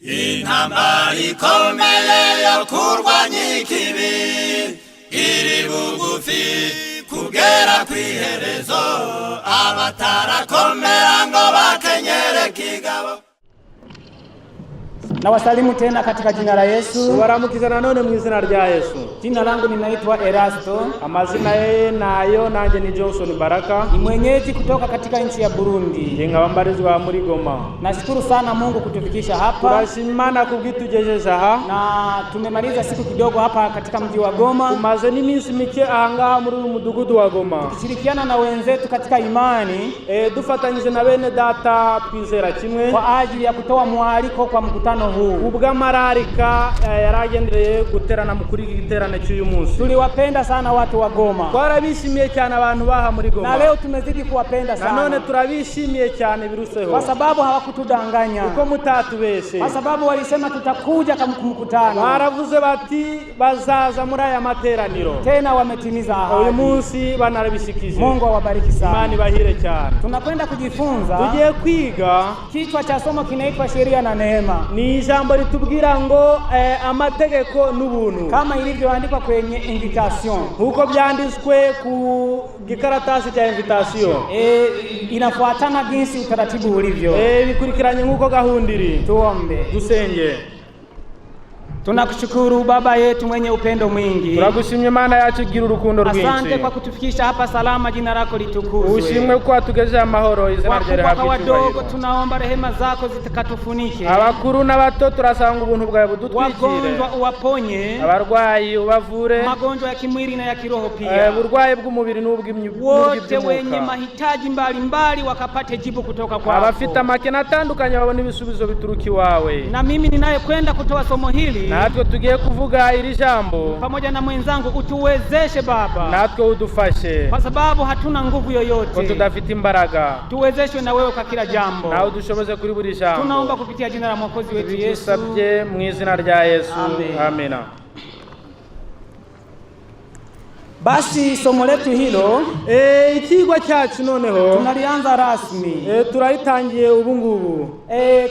intambara ikomeye yo kurwanya ikibi iri bugufi kugera kw'iherezo, abatarakomera ngo bakenyere kigabo. Na wasalimu tena katika jina la Yesu. Waramukiza nanone mu izina rya Yesu. Jina langu ninaitwa Erasto. Amazina yeye nayo nanje ni Johnson Baraka. Ni mwenyeji kutoka katika nchi ya Burundi. Ngabambarizwa muri Goma. Nashukuru sana Mungu kutufikisha hapa. Turashimana kubwitugejeje aha. Na tumemaliza siku kidogo hapa katika mji wa Goma. Tumaze n'iminsi mike ahangaha muri umudugudu wa Goma. Tukishirikiana na wenzetu katika imani, dufatanyije na bene data twizera kimwe kwa ajili ya kutoa mwaliko kwa mkutano huu. Ubw'amararika yaragendereye guterana mukuri igiterane cy'uyu munsi. Tuliwapenda sana watu wa Goma. Twarabishimiye cyane abantu baha muri Goma. Na leo tumezidi kuwapenda sana. Nanone turabishimiye cyane biruseho. Kwa sababu hawakutudanganya. Uko mutatubeshe. Kwa sababu walisema tutakuja kama mkutano. Baravuze bati bazaza muri aya materaniro. Tena wametimiza ahadi. Uyu munsi banarabishikije. Mungu awabariki sana. Imani bahire cyane. Tunakwenda kujifunza. Tugiye kwiga. Kichwa cha somo kinaitwa sheria na neema. Ni jambo litubwira ngo amategeko n'ubuntu. Kama ilivyoandikwa kwenye invitation. Huko byanditswe ku gikaratasi cha invitation. Inafuatana jinsi utaratibu ulivyo. Bikurikiranye nkuko gahundiri. Tuombe. Dusenge. Tunakushukuru Baba yetu mwenye upendo mwingi. Turagushimye Mana yacu gira urukundo rwinshi. Asante kwa kutufikisha hapa salama, jina lako litukuzwe. Ushimwe kwa tugeje amahoro, izina ryawe rihabwe wadogo tunaomba rehema zako zitakatufunike. Abakuru n'abato turasanga ubuntu bwawe budutwikire. Wagonjwa uwaponye. Abarwayi ubavure. Magonjwa ya kimwili na ya kiroho pia. Uburwayi bw'umubiri n'ubw'imyuka. Wote wenye mahitaji mbalimbali wakapate jibu kutoka kwako. Abafite amakena atandukanye babone ibisubizo bituruka iwawe. Na mimi ninayekwenda kutoa somo hili, natwe tugiye kuvuga iri jambo pamoja na mwenzangu, utuwezeshe Baba. Natwe udufashe. Kwa sababu hatuna nguvu yoyote. Ko tudafite imbaraga. Tuwezeshwe na wewe kwa kila jambo. Na udushoboze kuri buri jambo. Tunaomba kupitia jina la Mwokozi wetu Yesu. Tubisabye mu izina rya Yesu. Amina. Basi somo letu hilo ikigwa cyacu noneho tunalianza rasmi. Turaritangiye ubu ngubu.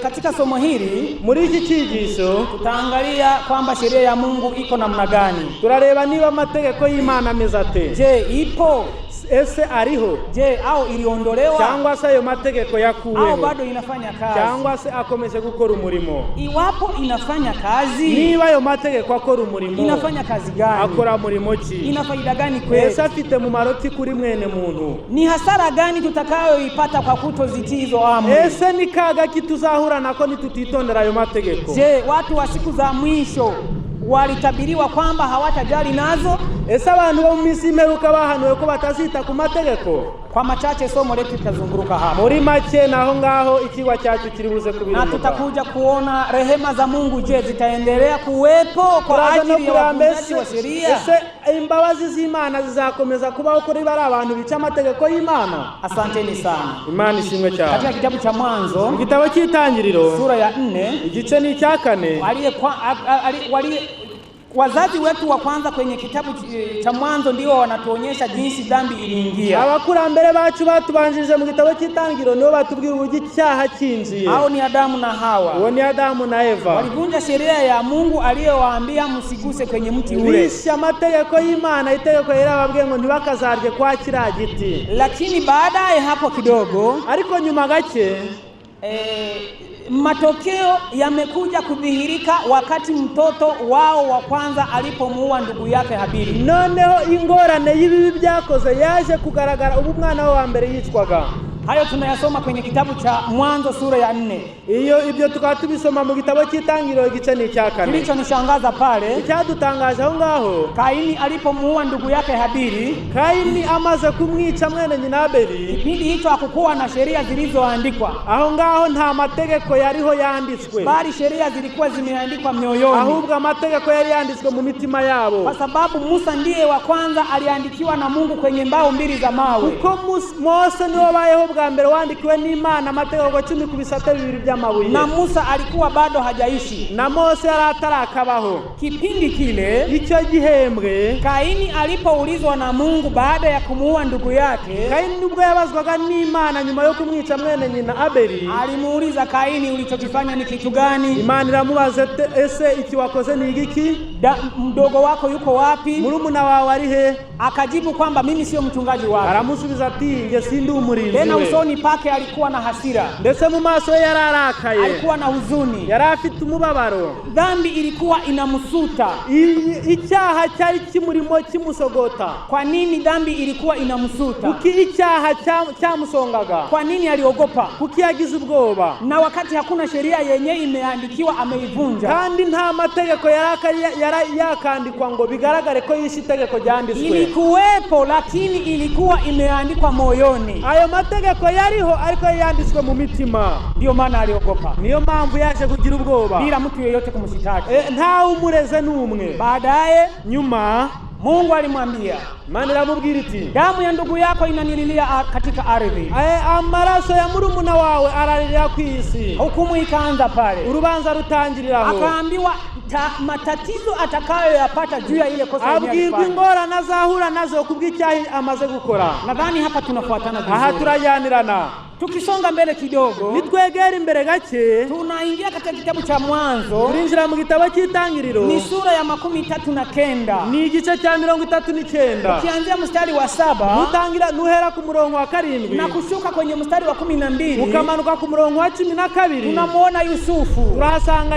Katika somo hili muri iki cyigisho tutaangalia kwamba sheria ya Mungu iko namna gani. Turareba niba amategeko y'Imana ameze ate. Je, ipo? Ese ariho? Je, au iliondolewa? Cyangwa se ayo mategeko yakuweho? Au bado inafanya kazi? Cyangwa se akomeje gukora umurimo? Iwapo inafanya kazi, niba ayo mategeko akora umurimo, inafanya kazi gani? Akora umurimo ki? Ina faida gani kwetu? Ese afite mumaro ki kuri mwene muntu? Ni hasara gani tutakayoipata kwa kutozitii hizo amri? Ese ni kaga ki tuzahura nako nitutitondera ayo mategeko? Je, watu wa siku za mwisho walitabiriwa kwamba hawatajali nazo? Ese abantu bo mu minsi imperuka bahanuwe ko batazita ku mategeko? Kwa machache somo letu litazunguruka hapa. Muri make naho ngaho ikiwa cyacu kiribuze kubirimo. Na tutakuja kuona rehema za Mungu, je, zitaendelea kuwepo kwa ajili ya wavunjaji wa sheria? Ese imbabazi z'Imana zizakomeza kubaho kuri bari abantu bica amategeko y'Imana? Asanteni sana. Imana ishimwe cyane. Katika kitabu cha Mwanzo, igitabo cy'Itangiriro, sura ya 4, igice ni cya 4, wazazi wetu wa kwanza kwenye kitabu cha Mwanzo ndio wanatuonyesha jinsi dhambi iliingia. Abakurambere bacu batubanjije mu gitabo cy'Itangiriro nibo batubwira uburyo icyaha cyinjiye. Hao ni Adamu na Hawa. Uwo ni Adamu na Eva. Walivunja sheria ya Mungu aliyowaambia msiguse kwenye mti ule. Bishe amategeko y'Imana, itegeko yarababwiye ngo ntibakazarye kwa kiriya giti. Lakini baadaye hapo kidogo, ariko nyuma gake matokeo yamekuja kudhihirika wakati mtoto wao wa kwanza alipomuua ndugu yake Habili. Noneho ingorane y'ibibi byakoze yaje kugaragara ubu mwana wa mbere yicwaga. Hayo tunayasoma kwenye kitabu cha Mwanzo sura ya 4. Ibyo tukaba tubisoma mu gitabo cy'Itangiriro igice ni cya 4. Kilichonishangaza pale, icyadutangaje aho ngaho, Kaini alipomuua ndugu yake Habili. Kaini amaze kumwica mwene nyina Abeli. Kipindi hicho hakukuwa na sheria zilizoandikwa. Aho ngaho nta mategeko yariho yanditswe, bali sheria zilikuwa zimeandikwa mioyoni. Ahubwo amategeko yari yanditswe mu mitima yabo. Kwa sababu Musa ndiye wa kwanza aliandikiwa na Mungu kwenye mbao mbili za mawe. Kuko Mose niwe wabayeho bwa mbere wandikiwe n'Imana amategeko 10 ku bisate 2 by'amabuye. Na Musa alikuwa bado hajaishi. Na Mose yari atarakabaho. Kipindi kile icyo gihembwe Kaini alipoulizwa na Mungu baada ya kumuua ndugu yake, Kaini nubwo yabazwaga n'Imana nyuma yo kumwica mwene nyina Abeli, alimuuliza Kaini, ulichokifanya ni kitu gani? Imana iramubaza ese iki wakoze ni igiki? Mdogo wako yuko wapi? Murumuna wawe ari he? Akajibu kwamba mimi sio mchungaji wako. Aramusubiza ati nge sindi umurinzi. Tena usoni pake alikuwa na hasira, ndetse mu maso yararakaye, alikuwa na huzuni, yari afite umubabaro. Dhambi ilikuwa inamsuta, icyaha cyari kimurimo kimusogota. Kwa nini dhambi ilikuwa inamsuta? Kuki icyaha cyamusongaga. Kwa nini aliogopa? Kuki yagize ubwoba. Na wakati hakuna sheria yenye imeandikiwa ameivunja, kandi nta mategeko yakandikwa ngo bigaragare ko yishe itegeko ryanditswe. Ilikuwepo lakini ilikuwa imeandikwa moyoni. Ayo mategeko yariho ariko yanditswe mu mitima. Ndio maana aliogopa. Niyo mpamvu yaje kugira ubwoba bila mtu yeyote kumshitaki. Nta umureze n'umwe. Baadaye nyuma Mungu alimwambia, Imana iramubwira iti, damu ya ndugu yako inanililia katika ardhi. Amaraso ya murumuna wawe ararira ku isi. Hukumu ikaanza pale. Urubanza rutangiriraho. Akaambiwa matatizo atakayoyapata juu ya ile kosa yake. Abwirwa ingorane azahura nazo kubw'icyaha amaze gukora. Nadhani hapa tunafuatana vizuri. Aha turajyanirana. Tukisonga mbele kidogo, nitwegera imbere gake, tunaingia katika kitabu cha Mwanzo. Turinjira mu gitabo cy'Itangiriro. Ni sura ya 39. Ni igice cya 39. Ukianzia mstari wa 7, mutangira nuhera ku murongo wa 7 na kushuka kwenye mstari wa 12, ukamanuka ku murongo wa 12. Tunamuona Yusufu. Turahasanga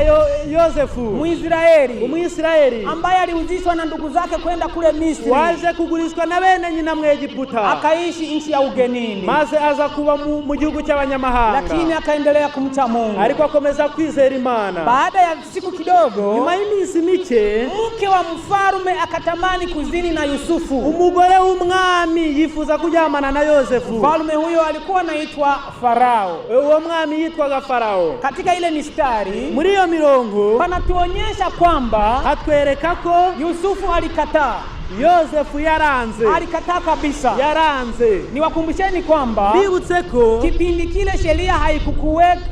Yosefu, Mwisraeli, Umwisraeli ambaye aliuzishwa na ndugu zake kwenda kule Misri. Waje kugurishwa na bene nyina mu Egiputa. Akaishi nchi ya ugenini. Maze aza kuba mu gihugu cy'abanyamahanga. Lakini akaendelea kumcha Mungu. Ariko akomeza kwizera Imana. Baada ya siku kidogo, nyuma y'iminsi mike, mke wa mfalme akatamani kuzini na Yusufu. Umugore w'umwami yifuza kuryamana na Yosefu. Mfalme huyo alikuwa anaitwa Farao. Uwo mwami yitwaga Farao. Katika ile mistari, muri iyo mirongo, panatuonyesha kwamba hatwereka ko Yusufu alikataa. Yosefu yaranze. Alikataa kabisa. Yaranze. Niwakumbusheni kwamba bibutse ko kipindi kile sheria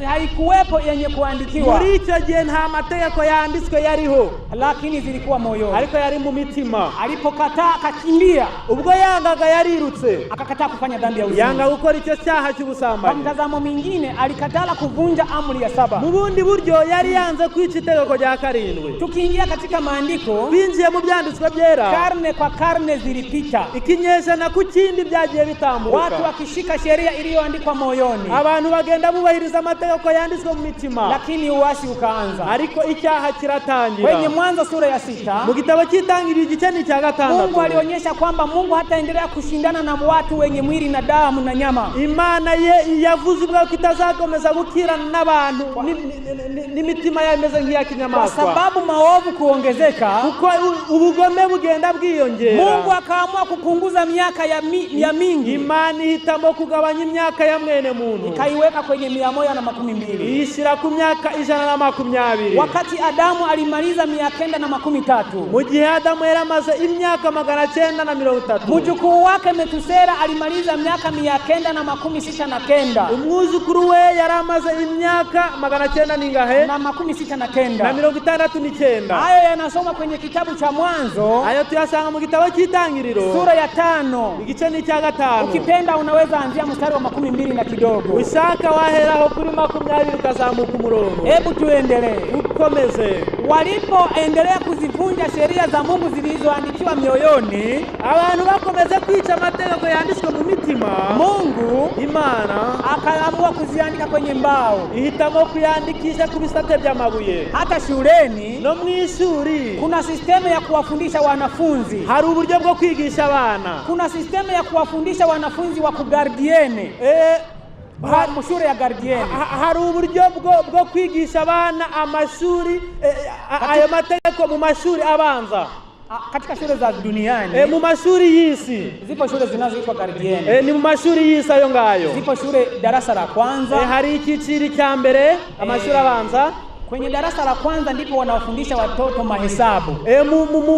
haikuwepo yenye kuandikiwa. Muri icyo gihe nta mategeko yanditswe yariho, lakini zilikuwa moyoni. Ariko yari mu mitima. Alipokataa akakimbia. Ubwo yangaga yarirutse. Akakataa kufanya dhambi ya uzinzi. Yanga gukora icyo cyaha cy'ubusambanyi. Kwa mtazamo mwingine alikatala kuvunja amri ya 7. Mu bundi buryo yari yanze kwica itegeko rya 7. Tukiingia katika maandiko, binjiye mu byanditswe byera, karne kwa karne zilipita. Ikinyejana ku kindi byagiye bitambuka. Watu wakishika sheria iliyoandikwa moyoni. Abantu bagenda bubahiriza amategeko yanditswe mu mitima. Lakini uasi ukaanza. Ariko icyaha kiratangira. Kwenye Mwanzo sura ya 6, mu gitabo cy'Itangiriro igice ni cya 6, Mungu alionyesha kwamba Mungu hataendelea kushindana na watu wenye mwili na damu na nyama. Imana yavuze ubwo kitazakomeza gukirana n'abantu n'imitima yameze nk'iya kinyamaswa. Kwa sababu maovu kuongezeka, kuko ubugome bugenda bwiyongera, Mungu akaamua kupunguza miaka ya mingi. Imana ihitamo kugabanya imyaka ya mwene muntu, ikaiweka kwenye 120. Ishyira ku myaka 120. Wakati Adamu alimaliza 930. Mu gihe Adamu yaramaze imyaka 930. Mjukuu wake Metusela alimaliza miaka 969. Umwuzukuru we yaramaze imyaka 969. Hayo yanasoma kwenye kitabu cha Mwanzo. Hayo tuyasanga mu gitabo cy'Itangiriro sura ya 5. Igice ni cya 5. Ukipenda unaweza anzia mstari wa 20 na kidogo. Ushaka waheraho kuri 20 ukazamuka umurongo. Hebu tuendelee. Ukomeze. Walipoendelea kuzivunja sheria za Mungu zilizoandikiwa mioyoni, abantu bakomeze kwica amategeko yanditswe mu mitima, Mungu Imana akaamua kuziandika kwenye mbao. Ihitamo kuyandikisha ku bisate by'amabuye. Hata shuleni no mwishuri kuna sistemu ya kuwafundisha wanafunzi. Hari uburyo bwo kwigisha abana. Kuna sistemu ya kuwafundisha wanafunzi wa kugardiene. Shule ya gardiene. Hari uburyo bwo kwigisha abana amashuri ayo mategeko mu mashuri abanza. Katika shule za duniani, mu mashuri y'isi zipo shule zinazoitwa gardiene. Ni mu mashuri y'isi ayo ngayo. Zipo shule darasa la kwanza. Hari icyiciro cya mbere amashuri abanza. Kwenye darasa la kwanza ndipo wanawafundisha watoto mahesabu.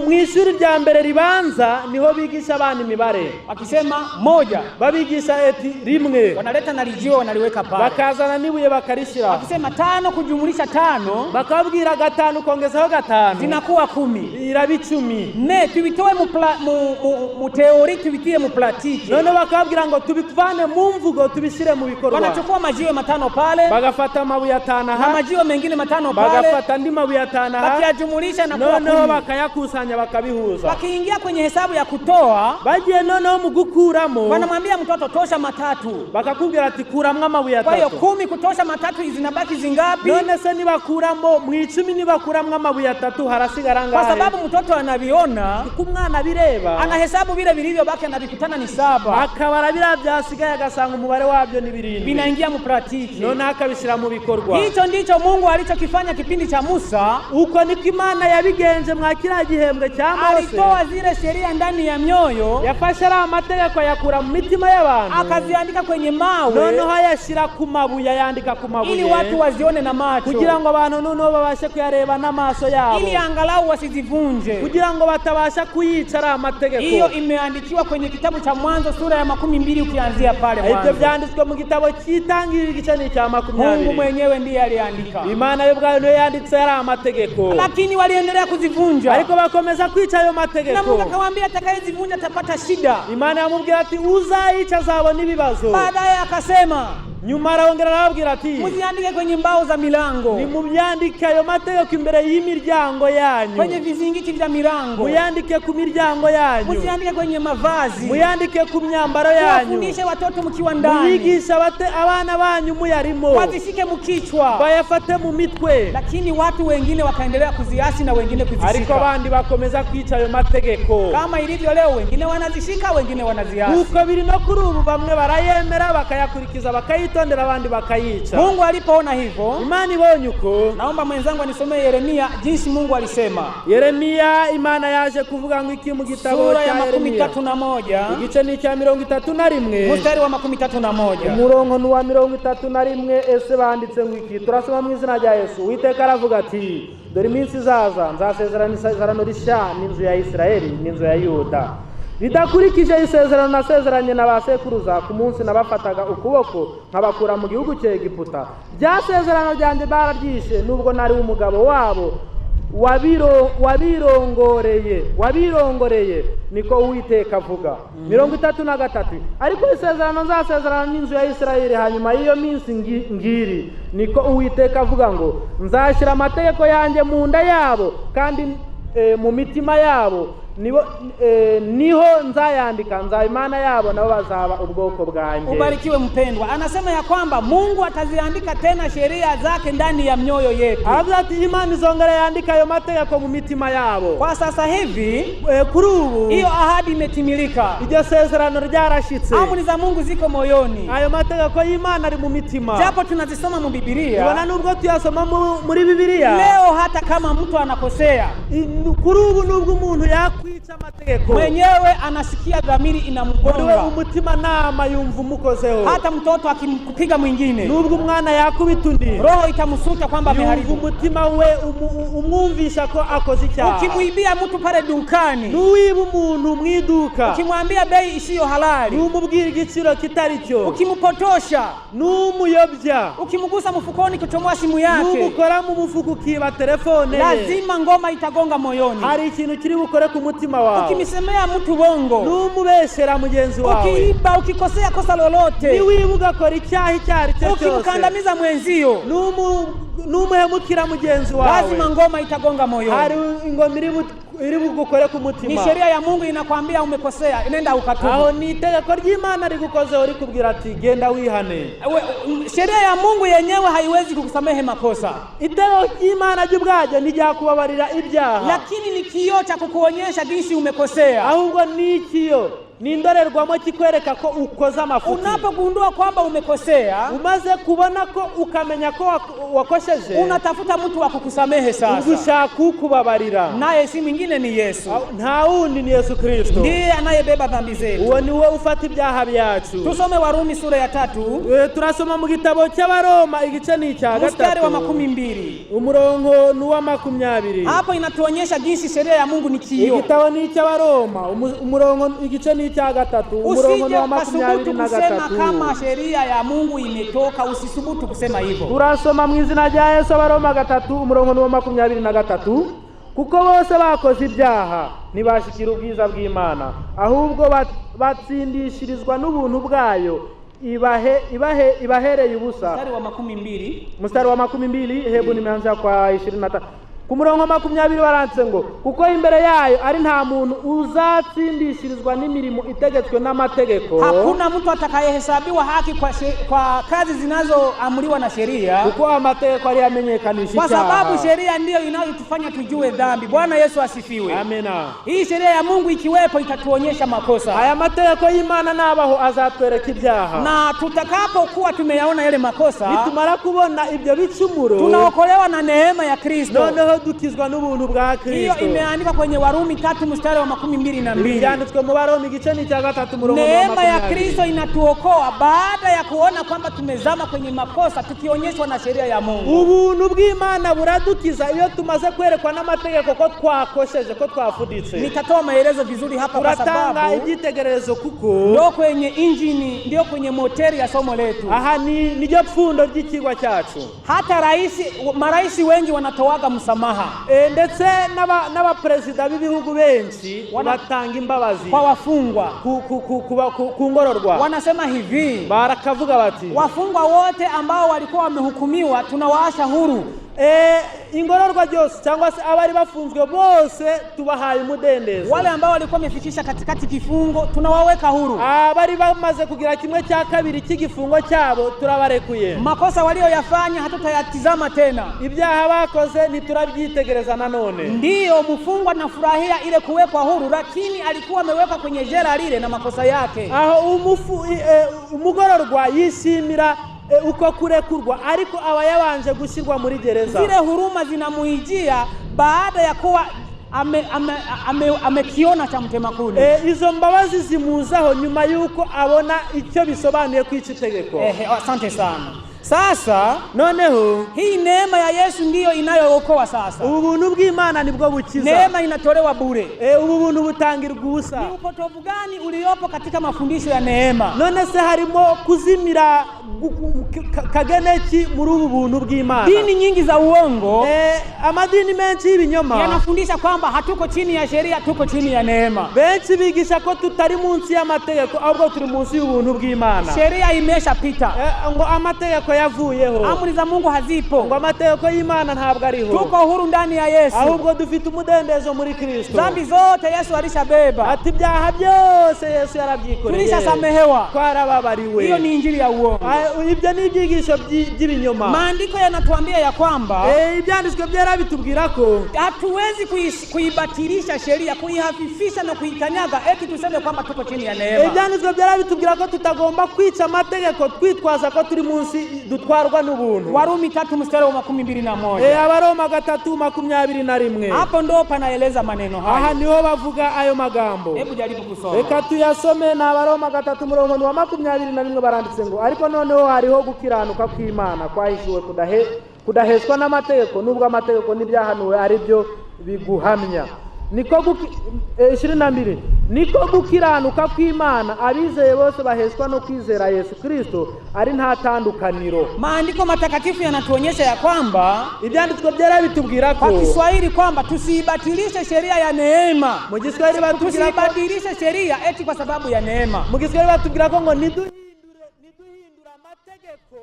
Mwishuri rya mbere ribanza niho bigisha abana imibare. Akisema moja, babigisha eti rimwe, wanaleta na lijio wanaliweka pale. Bakazana nibuye bakarishira. Akisema 5 kujumulisha 5, bakabwira 5 kuongezaho 5 zinakuwa 10. Iraba 10. Ne tubitoe mu teori tubitie mu pratique. None bakabwira ngo tubivane mu mvugo tubishire mu bikorwa. Wanachukua majiwe 5 pale, bagafata mabuye 5 na majiwe mengine 5 pale, bagafata ndi mabuye 5 bakiyajumulisha na kuwa 10. None bakayakusanya bakabihuza. Bakiingia kwenye hesabu ya kutoa, bagiye none mu gukuramo, wanamwambia mtoto tosha 3. Bakakubwira ati kuramwa amabuye 3. Kwa hiyo 10 kutosha 3 zinabaki zingapi? None se nibakuramo mu 10 nibakuramwa amabuye 3 harasigara ngahe? Kwa sababu mtoto anaviona, kumwana bireba, anahesabu vile vilivyobaki anabikutana ni 7. Akabara bira byasigaye agasanga umubare wabyo ni 7. Binaingia mu pratique. None akabishira mu bikorwa. Hicho ndicho Mungu alichokifanya kipindi cha Musa. Uko niko Imana yabigenje mwa kila gihembwe cya Mose. Alitoa zile sheria ndani ya myoyo, yafasha ara amategeko yakura mu mitima y'abantu, akaziandika kwenye mawe, none hayashira ku mabuye, yandika ku mabuye, ili watu wazione na macho, kugira ngo abantu none babashe kuyareba n'amaso yabo, ili angalau wasizivunje, kugira ngo batabasha kuyicara amategeko. Hiyo imeandikiwa kwenye kitabu cha Mwanzo sura ya 12 ukianzia pale mwanzo. Ibyo byanditswe mu gitabo cy'Itangiriro igice cya 20. Mungu mwenyewe ndiye aliandika. Imana yo bwayo niyo yanditse ara amategeko. Lakini waliendelea kuzivunja. Ariko bakomeza kwica ayo mategeko. Na Mungu akamwambia atakayezivunja atapata shida. Imana yamubwira ati uzayica azabona ibibazo. Baadaye akasema, nyuma arongera arabwira ati muziandike kwenye mbao za milango. Ni mubyandike ayo mategeko imbere y'imiryango yanyu. Kwenye vizingiti vya milango. Muyandike ku miryango yanyu. Muziandike kwenye mavazi. Muyandike ku myambaro yanyu. Wafundishe watoto mkiwa ndani. Muyigisha abana banyu muyarimo. Wazishike mukichwa. Bayafate mu mitwe. Lakini watu wengine wakaendelea kuziasi na wengine kuzishika. Ariko abandi bakomeza kwica ayo mategeko. Kama ilivyo leo, wengine wanazishika, wengine wanaziasi. Uko biri no kuri ubu bamwe barayemera bakayakurikiza bakayitondera abandi bakayica. Mungu alipoona hivyo, Imana ibonye uko, naomba mwenzangu anisomee Yeremia jinsi Mungu alisema. Yeremia Imana yaje kuvuga ngo iki mu gitabo sura cya ya 31 igice ni cya 31 mstari wa 31 umurongo ni wa 31. Ese banditse ngo iki? Turasoma mu izina rya Yesu. Uwiteka aravuga ati, dore iminsi izaza nzasezerana isezerano rishya n'inzu ya Isirayeli n'inzu ya Yuda, bidakurikije isezerano nasezeranye na ba sekuruza ku munsi nabafataga ukuboko nkabakura mu gihugu cya Egiputa. Rya sezerano ryanjye bararyishe, nubwo nari umugabo wabo wabirongoreye niko Uwiteka avuga. 33. Ariko isezerano nzasezerana n'inzu ya Isirayeli hanyuma y'iyo minsi ngiri, niko Uwiteka avuga ngo, nzashyira amategeko yanjye mu nda yabo kandi mu mitima yabo niho nzayandika, nza Imana yabo nabo bazaba ubwoko bwanjye. Ubarikiwe mpendwa. Anasema ya kwamba Mungu ataziandika tena sheria zake ndani ya mioyo yetu. Aravuga ati Imana izongera yandika ayo mategeko mu mitima yabo. Kwa sasa hivi kuri ubu hiyo ahadi imetimilika. Iryo sezerano ryarashitse. Amri za Mungu ziko moyoni. Ayo mategeko y'Imana ari mu mitima. Japo tunazisoma mu Biblia, ibona nubwo tuyasoma muri Biblia, leo hata kama mtu anakosea, kuri ubu nubwo umuntu yakwica amategeko, mwenyewe anasikia dhamiri inamgonga, umutima nama yumva umukozeho. Hata mtoto akimpiga mwingine, nubwo umwana yakubita undi, roho itamsuta kwamba ameharibu, umutima we umwumvisha ko akoze icyaha. Ukimwibia mtu pale dukani, nuwiba umuntu mwiduka, ukimwambia bei isiyo halali, numubwira igiciro kitari cyo, ukimpotosha, numuyobya, ukimgusa mfukoni kuchomoa simu yake, numukora mu mufuko kiba telefone, lazima ngoma itagonga moyoni. Hari ikintu kiri bukore ku mutima wawe. Ukimisemea mtu bongo, numubeshera mugenzi wawe, ukiiba, ukikosea kosa lolote, niwibuga kora icyaha icyari cyo cyose, ukimkandamiza mwenzio, numuhemukira mugenzi wawe, lazima ngoma itagonga moyoni. Hari ingoma iri bugukore ku mutima. Ni sheria ya Mungu inakwambia umekosea, nenda ukatubu. Aho ni itegeko ry'Imana rigukozeho rikubwira ati genda wihane. Sheria ya Mungu yenyewe haiwezi kukusamehe makosa. Itegeko ry'Imana ry'ubwaje nijyakubabarira ibyaha, lakini ni kioo cha kukuonyesha jinsi umekosea. Ahubwo ni kiyo ni indorerwamo kikwereka ko ukoze amafuti. Unapogundua kwamba umekosea, umaze kubona ko ukamenya ko wakosheje, unatafuta mtu wa kukusamehe sasa. Ugushaka kukubabarira. Naye si mwingine ni Yesu. Nta wundi ni Yesu Kristo. Ndiye anayebeba dhambi zetu. Uwo ni we ufata ibyaha byacu. Tusome Warumi sura ya 3. Turasoma mu gitabo cy'Abaroma igice ni cya 3. Mstari wa 12. Umurongo ni wa 20. Hapo inatuonyesha jinsi sheria ya Mungu ni kioo. Igitabo ni cy'Abaroma umurongo igice ni cya 3. Umurongo ni wa 23. Kusema kama sheria ya Mungu imetoka, usisubutu kusema hivyo. Turasoma mu izina rya Yesu Abaroma 3 umurongo ni wa 23. Kuko bose bakoze ibyaha ntibashikira ubwiza bw'Imana, ahubwo batsindishirizwa n'ubuntu bwayo ibahereye ubusa. Mstari wa 12 hebu nimeanza kwa 25. Ku murongo 20 baranditse ngo kuko imbere yayo ari nta muntu uzatsindishirizwa n'imirimo itegetswe n'amategeko. Hakuna mtu atakayehesabiwa haki kwa kazi zinazoamriwa na sheria. Kuko amategeko ari yamenyekanisha kwa sababu sheria ndiyo inayotufanya tujue dhambi. Bwana Yesu asifiwe. Amina. Hii sheria ya Mungu ikiwepo itatuonyesha makosa. Haya mategeko y'Imana nabaho azatwereka ibyaha. Na tutakapokuwa tumeyaona yale makosa, nitumara kubona ibyo bicumuro, tunaokolewa na neema ya Kristo. Dukizwa n'ubuntu bwa Kristo. Hiyo imeandikwa kwenye Warumi 3 mstari wa 22. Byanditswe mu Warumi igice ni cya 3 murongo wa 20. Neema ya Kristo inatuokoa baada ya kuona kwamba tumezama kwenye makosa, tukionyeshwa na sheria ya Mungu. Ubuntu bw'Imana buradukiza iyo tumaze kwerekwa n'amategeko ko twakosheje, ko twafuditse. Nitatoa maelezo vizuri hapa kwa sababu igitegerezo kuko ndio kwenye engine, ndio kwenye moteri ya somo letu. Aha nijyo pfundo ry'ikigwa cyacu. Hata marais wengi wanatoaga msamaha. Ndetse n'abaperezida b'ibihugu benshi batanga imbabazi kwa wafungwa ku ngororwa. Wanasema hivi, barakavuga bati wafungwa wote ambao walikuwa wamehukumiwa tunawaasha huru. Ingororwa byose cyangwa se abari bafunzwe bose tubahaye umudendezo. Wale ambao walikuwa wamefikisha katikati kifungo tunawaweka huru. Abari bamaze kugira kimwe cya kabiri cy'igifungo cyabo turabarekuye. Makosa walioyafanya hatutayatizama tena. Ibyaha bakoze ntiturabyitegereza nanone. Ndiyo mfungwa nafurahia ile kuwekwa huru, lakini alikuwa amewekwa kwenye jela lile na makosa yake. Aho umugororwa yishimira uko kurekurwa, ariko aba yabanje gushyirwa muri gereza. Zile huruma zinamuijia baada ya kuwa amekiona cha mtemakuni. Izo mbabazi zimuzaho nyuma yuko abona icyo bisobanuye kwica itegeko. Asante sana. Sasa noneho hii neema ya Yesu ndiyo inayookoa sasa. Ubuntu bw'Imana nibwo bukiza. Neema inatolewa bure. Ubu buntu butangirwa ubusa. Ni upotovu gani uliopo katika mafundisho ya neema? None se harimo kuzimira kageneki muri ubu buntu bw'Imana. Dini nyingi za uongo, amadini menshi y'ibinyoma yanafundisha kwamba hatuko chini ya sheria, tuko chini ya neema. Benshi bigisha ko tutari munsi y'amategeko ahubwo turi munsi y'ubuntu bw'Imana. Sheria imeshapita. Ngo amategeko yavuyeho. Amri za Mungu hazipo. Ngo amategeko y'Imana ntabwo ariho. Tuko huru ndani ya Yesu. Ahubwo dufite umudendezo muri Kristo. Dhambi zote Yesu alishabeba. Ati ibyaha byose Yesu yarabyikoreye. Tulishasamehewa. Twarababariwe. Hiyo ni injili ya uongo. Ibyo ni ibyigisho by'ibinyoma. Maandiko yanatuambia ya kwamba ibyanditswe byera bitubwira ko hatuwezi kuibatilisha sheria, kuihafifisha na kuikanyaga eti tuseme kwamba tuko chini ya neema. Ibyanditswe byera bitubwira ko tutagomba kwica amategeko twitwaza ko turi munsi dutwarwa n'ubuntu. Warumi 3 mstari wa 21. Abaroma 3:21. Hapo ndo panaeleza maneno haya. Aha niho bavuga ayo magambo. Hebu jaribu kusoma. Reka tuyasome na Abaroma 3:21 baranditse ngo ariko noneho hariho gukiranuka kw'Imana kwahishuwe kudaheshwa n'amategeko, nubwo amategeko n'ibyahanuwe ari byo biguhamya. Niko 22 niko gukiranuka kw'Imana abizeye bose baheshwa no kwizera Yesu Kristo ari nta tandukaniro. Maandiko matakatifu yanatuonyesha ya kwamba ibyanditswe byera bitubwira ko kwa Kiswahili kwamba tusibatilishe sheria ya neema. Mu Kiswahili batubwira ko tusibatilishe sheria eti kwa sababu ya neema. Mu Kiswahili batubwira ko ngo niduhindura amategeko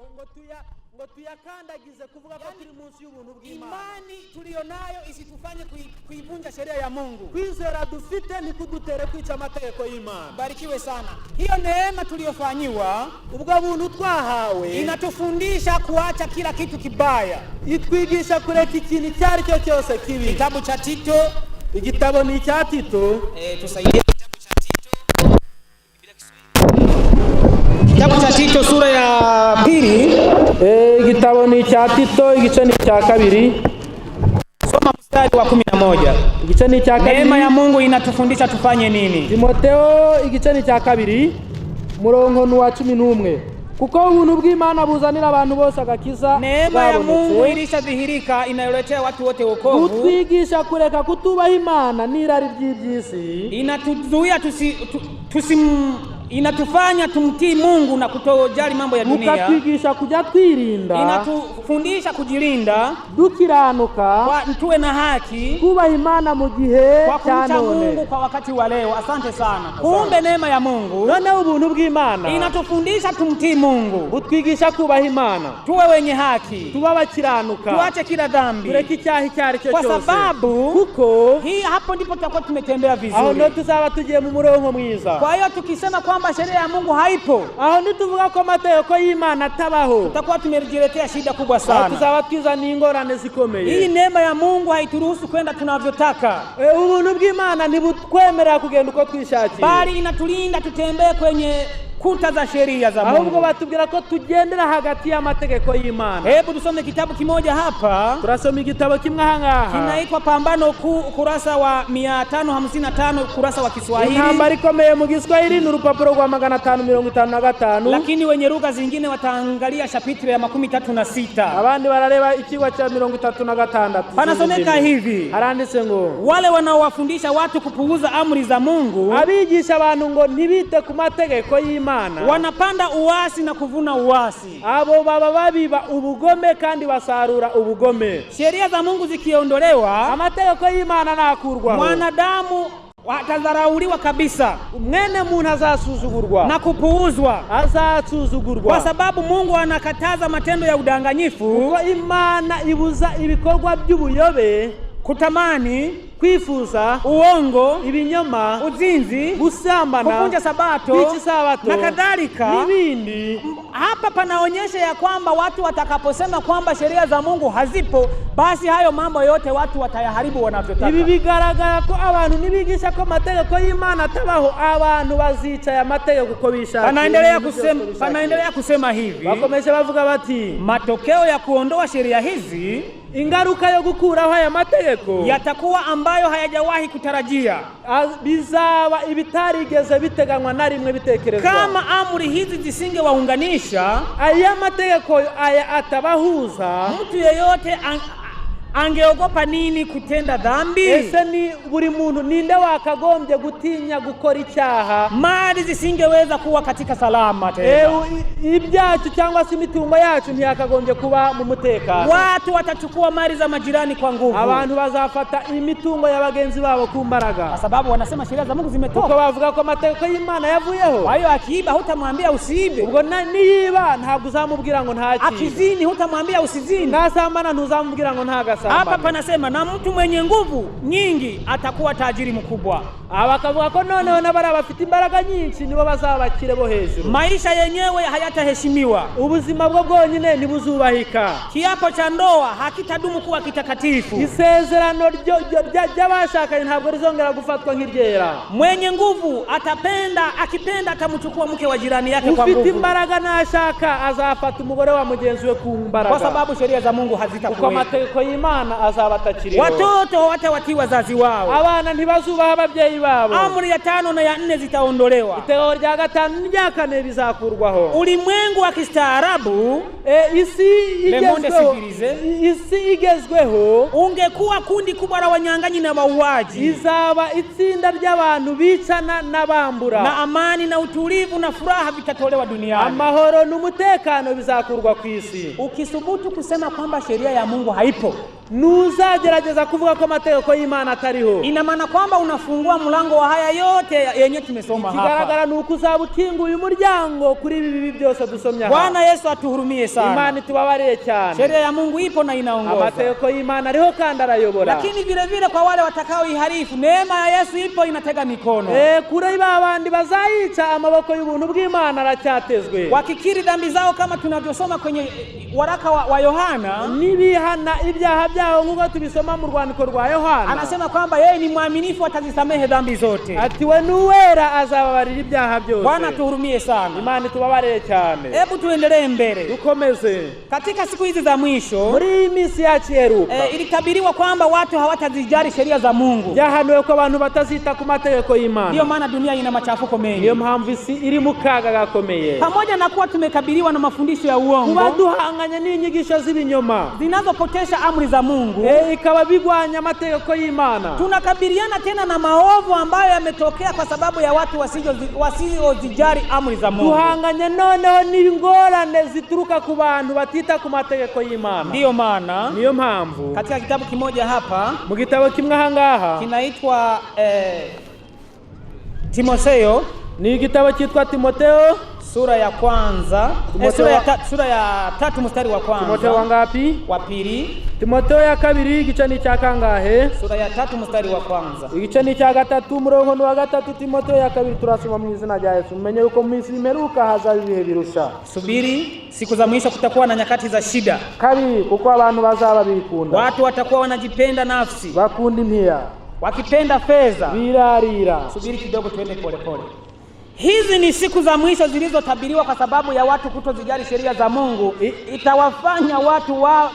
ngo tuyakandagize kuvuga ko turi munsi y'ubuntu bw'Imana. Imani tulionayo isitufanye kuivunja sheria ya Mungu. Kwizera dufite ni kudutere kwica amategeko y'Imana. Barikiwe sana. Hiyo neema tuliyofanyiwa, ubwo buntu twahawe, inatufundisha kuacha kila kitu kibaya. Itwigisha kureka ikintu cyari cyo cyose kibi. Kitabu cha Tito, igitabo ni cya Tito. Tusaidie kitabu cha Tito. Kitabu cha Tito sura ya 2. Igitabo ni cya Tito igice ni cya 2. Soma mstari wa 11. Igice ni cya 2. Neema ya Mungu inatufundisha tufanye nini? Timotheo igice ni cya 2 murongo ni wa 11. Kuko ubuntu bw'Imana buzanira abantu bose agakiza. Neema ya Mungu ilishadhihirika inayoletea watu wote wokovu. Utwigisha kureka kutubaha Imana n'irari ry'ibyisi. Inatuzuia inatufanya tumtii Mungu na kutojali mambo ya dunia. Ukatwigisha kujya twirinda. Inatufundisha kujilinda, dukiranuka, tuwe na haki, kubaha Imana mu gihe cha Mungu kwa wakati wa leo. Asante sana. Kumbe neema ya Mungu, none ubuntu bw'Imana inatufundisha tumtii Mungu, butwigisha kubaha Imana, tuwe wenye haki, tuba abakiranuka, tuache kila dhambi, tureke icyaha icyo ari cyo cyose, kwa sababu kuko hapo ndipo tutakuwa tumetembea vizuri. Aho ndo tuzaba tugiye mu murongo mwiza. Kwa hiyo tukisema kwamba sheria ya Mungu haipo, aho ntituvuga ko amategeko y'Imana atabaho, tutakuwa tumejiletea shida kubwa sana. Tuzaba twizana ingorane zikomeye. Hii neema ya Mungu haituruhusu kwenda tunavyotaka. Ubuntu bw'Imana ntibutwemerera kugenda uko twishakiye, bali inatulinda tutembee kwenye kuta za sheria za Mungu. Ahubwo batubwira ko tugendera hagati y'amategeko y'Imana. Hebu tusome kitabu kimoja hapa. Turasoma igitabo kimwe ahangaha. Kinaitwa Pambano Kuu, kurasa wa 555, kurasa wa Kiswahili. Intambara ikomeye mu Kiswahili ni urupapuro rwa 555. Lakini wenye lugha zingine wataangalia chapitre ya 36. Abandi barareba ikigwa cha 36. Panasomeka hivi. Haranditse ngo wale wanaowafundisha watu kupuuza amri za Mungu, abigisha abantu ngo ntibite ku mategeko y'Imana, wanapanda uasi na kuvuna uasi. Abo baba babiba ubugome kandi basarura ubugome. Sheria za Mungu zikiondolewa, amategeko y'Imana nakurwaho, mwanadamu watadharauliwa kabisa. Mwene muntu azasuzugurwa na kupuuzwa, azasuzugurwa, kwa sababu Mungu anakataza matendo ya udanganyifu. Kuko Imana ibuza ibikorwa by'ubuyobe, kutamani, kwifuza, uongo, ibinyoma, uzinzi, gusambana, kuvunja sabato na kadhalika. Nibindi. Hapa panaonyesha ya kwamba watu watakaposema kwamba sheria za Mungu hazipo, basi hayo mambo yote watu watayaharibu wanavyotaka. Ibi bigaragara ko abantu nibigisha ko amategeko y'Imana atabaho, abantu bazica ya mategeko uko bishakiye. Panaendelea kusema hivi. Bakomeje bavuga bati matokeo ya kuondoa sheria hizi, ingaruka yo gukuraho aya mategeko, yatakuwa ambayo hayajawahi kutarajia. Bizaba ibitarigeze biteganywa na rimwe bitekerezwa. Kama amri hizi zisingewaunganisha, aya mategeko aya atabahuza, mtu yeyote angeogopa nini kutenda dhambi? Ese ni buri muntu ninde wakagombye gutinya gukora icyaha? Mali zisingeweza kuwa katika salama tena. Ibyacu cyangwa se imitungo yacu ntiyakagombye kuba mu mutekano. Watu watachukua mali za majirani kwa nguvu. Abantu bazafata imitungo ya bagenzi babo ku mbaraga, kwa sababu wanasema sheria za Mungu zimetoka. Kuko bavuga ko amategeko y'Imana yavuyeho. Kwa hiyo akiiba hutamwambia usiibe. Ubwo niyiba ntabwo uzamubwira ngo ntaki. Akizini hutamwambia usizini. Nasambana ntuzamubwira ngo ntagasa. Hapa panasema na mtu mwenye nguvu nyingi atakuwa tajiri mkubwa. Abakavuga ko noneho n'abari bafite imbaraga nyinshi nibo bazabakire bo hejuru. Maisha yenyewe hayataheshimiwa. Ubuzima bwo bwonyine ntibuzubahika. Kiapo cha ndoa hakitadumu kuwa kitakatifu. Isezerano ry'abashakanye ntabwo rizongera gufatwa nk'iryera. Mwenye nguvu akipenda atamchukua mke wa jirani yake kwa nguvu. Ufite imbaraga nashaka azafata umugore wa mugenzi we ku mbaraga, kwa sababu sheria za Mungu hazitakuwa. Kwa mategeko y'Imana azabatakiriho. Watoto watawati wazazi wao. Abana ntibazubaha ababyeyi babo. Amri ya 5 na ya 4 zitaondolewa. Itegeko rya 5 n'irya 4 bizakurwaho. Ulimwengu wa kistaarabu, isi igezweho, ungekuwa kundi kubwa la wanyang'anyi na wauaji. Izaba itsinda ry'abantu bicana n'abambura. Na amani na utulivu na furaha vitatolewa duniani. Amahoro n'umutekano bizakurwa ku isi. Ukisubutu kusema kwamba sheria ya Mungu haipo, nuzagerageza kuvuga ko amategeko y'Imana atariho, ina maana kwamba unafungua mlango wa haya yote yenye tumesoma hapa. Kigaragara nuko uzabukinguye umuryango kuri ibi byose dusomya hapa. Bwana Yesu atuhurumie sana. Imana tubabarire cyane. Sheria ya Mungu ipo na inaongoza. Amategeko y'Imana ariho kandi arayobora. Lakini vile vile kwa wale watakao iharifu, neema ya Yesu ipo inatega mikono. Kuri babandi bazayica amaboko y'ubuntu bw'Imana aracyatezwe. Wakikiri dhambi zao kama tunavyosoma kwenye waraka wa Yohana nibihana ibyaha byabo nk'uko tubisoma mu rwandiko rwa Yohana, anasema kwamba yeye ni mwaminifu atazisamehe dhambi zote. ati we nuwera azababarira ibyaha byose. Bwana tuhurumie sana. Imana tubabarire cyane. Hebu tuendelee mbele. Dukomeze. Katika siku hizi za mwisho, muri misi yacu heruka, ilitabiriwa kwamba watu hawatazijali sheria za Mungu. Yahanuwe ko abantu batazita ku mategeko y'Imana. Ndio maana dunia ina machafuko mengi. Niyo mpamvu isi iri mu kaga gakomeye. Pamoja na kuwa tumekabiliwa na mafundisho ya uongo, kuba duhanganya n'inyigisho z'ibinyoma zinazopotesha amri za Mungu, ikaba bigwanya amategeko y'Imana, tunakabiliana tena na maovu ambayo yametokea kwa sababu ya watu wasiozijali amri za Mungu. Duhanganya noneho n'ingorane zituruka ku bantu batita ku mategeko y'Imana. Niyo mpamvu katika kitabu kimoja hapa, mu gitabo kimwe ahangaha kinaitwa Timotheo, ni igitabo cyitwa Timotheo sura ya kwanza, sura ya 3 mstari wa kwanza. Timotheo wangapi? Wa pili. Timotheo ya kabiri igice ni cya kangahe? Sura ya 3 mstari wa kwanza. Igice ni cya gatatu murongo wa gatatu. Timotheo ya kabiri turasoma mu izina rya Yesu. Mumenye uko mu isi imeruka hazaba ibihe birusha. Subiri, siku za mwisho kutakuwa na nyakati za shida. Kabiri, kuko abantu bazaba bikunda. Watu watakuwa wanajipenda nafsi, bakunda impia, wakipenda fedha, birarira. Subiri kidogo tuende pole pole. Hizi ni siku za mwisho zilizotabiriwa kwa sababu ya watu kutozijali sheria za Mungu. Itawafanya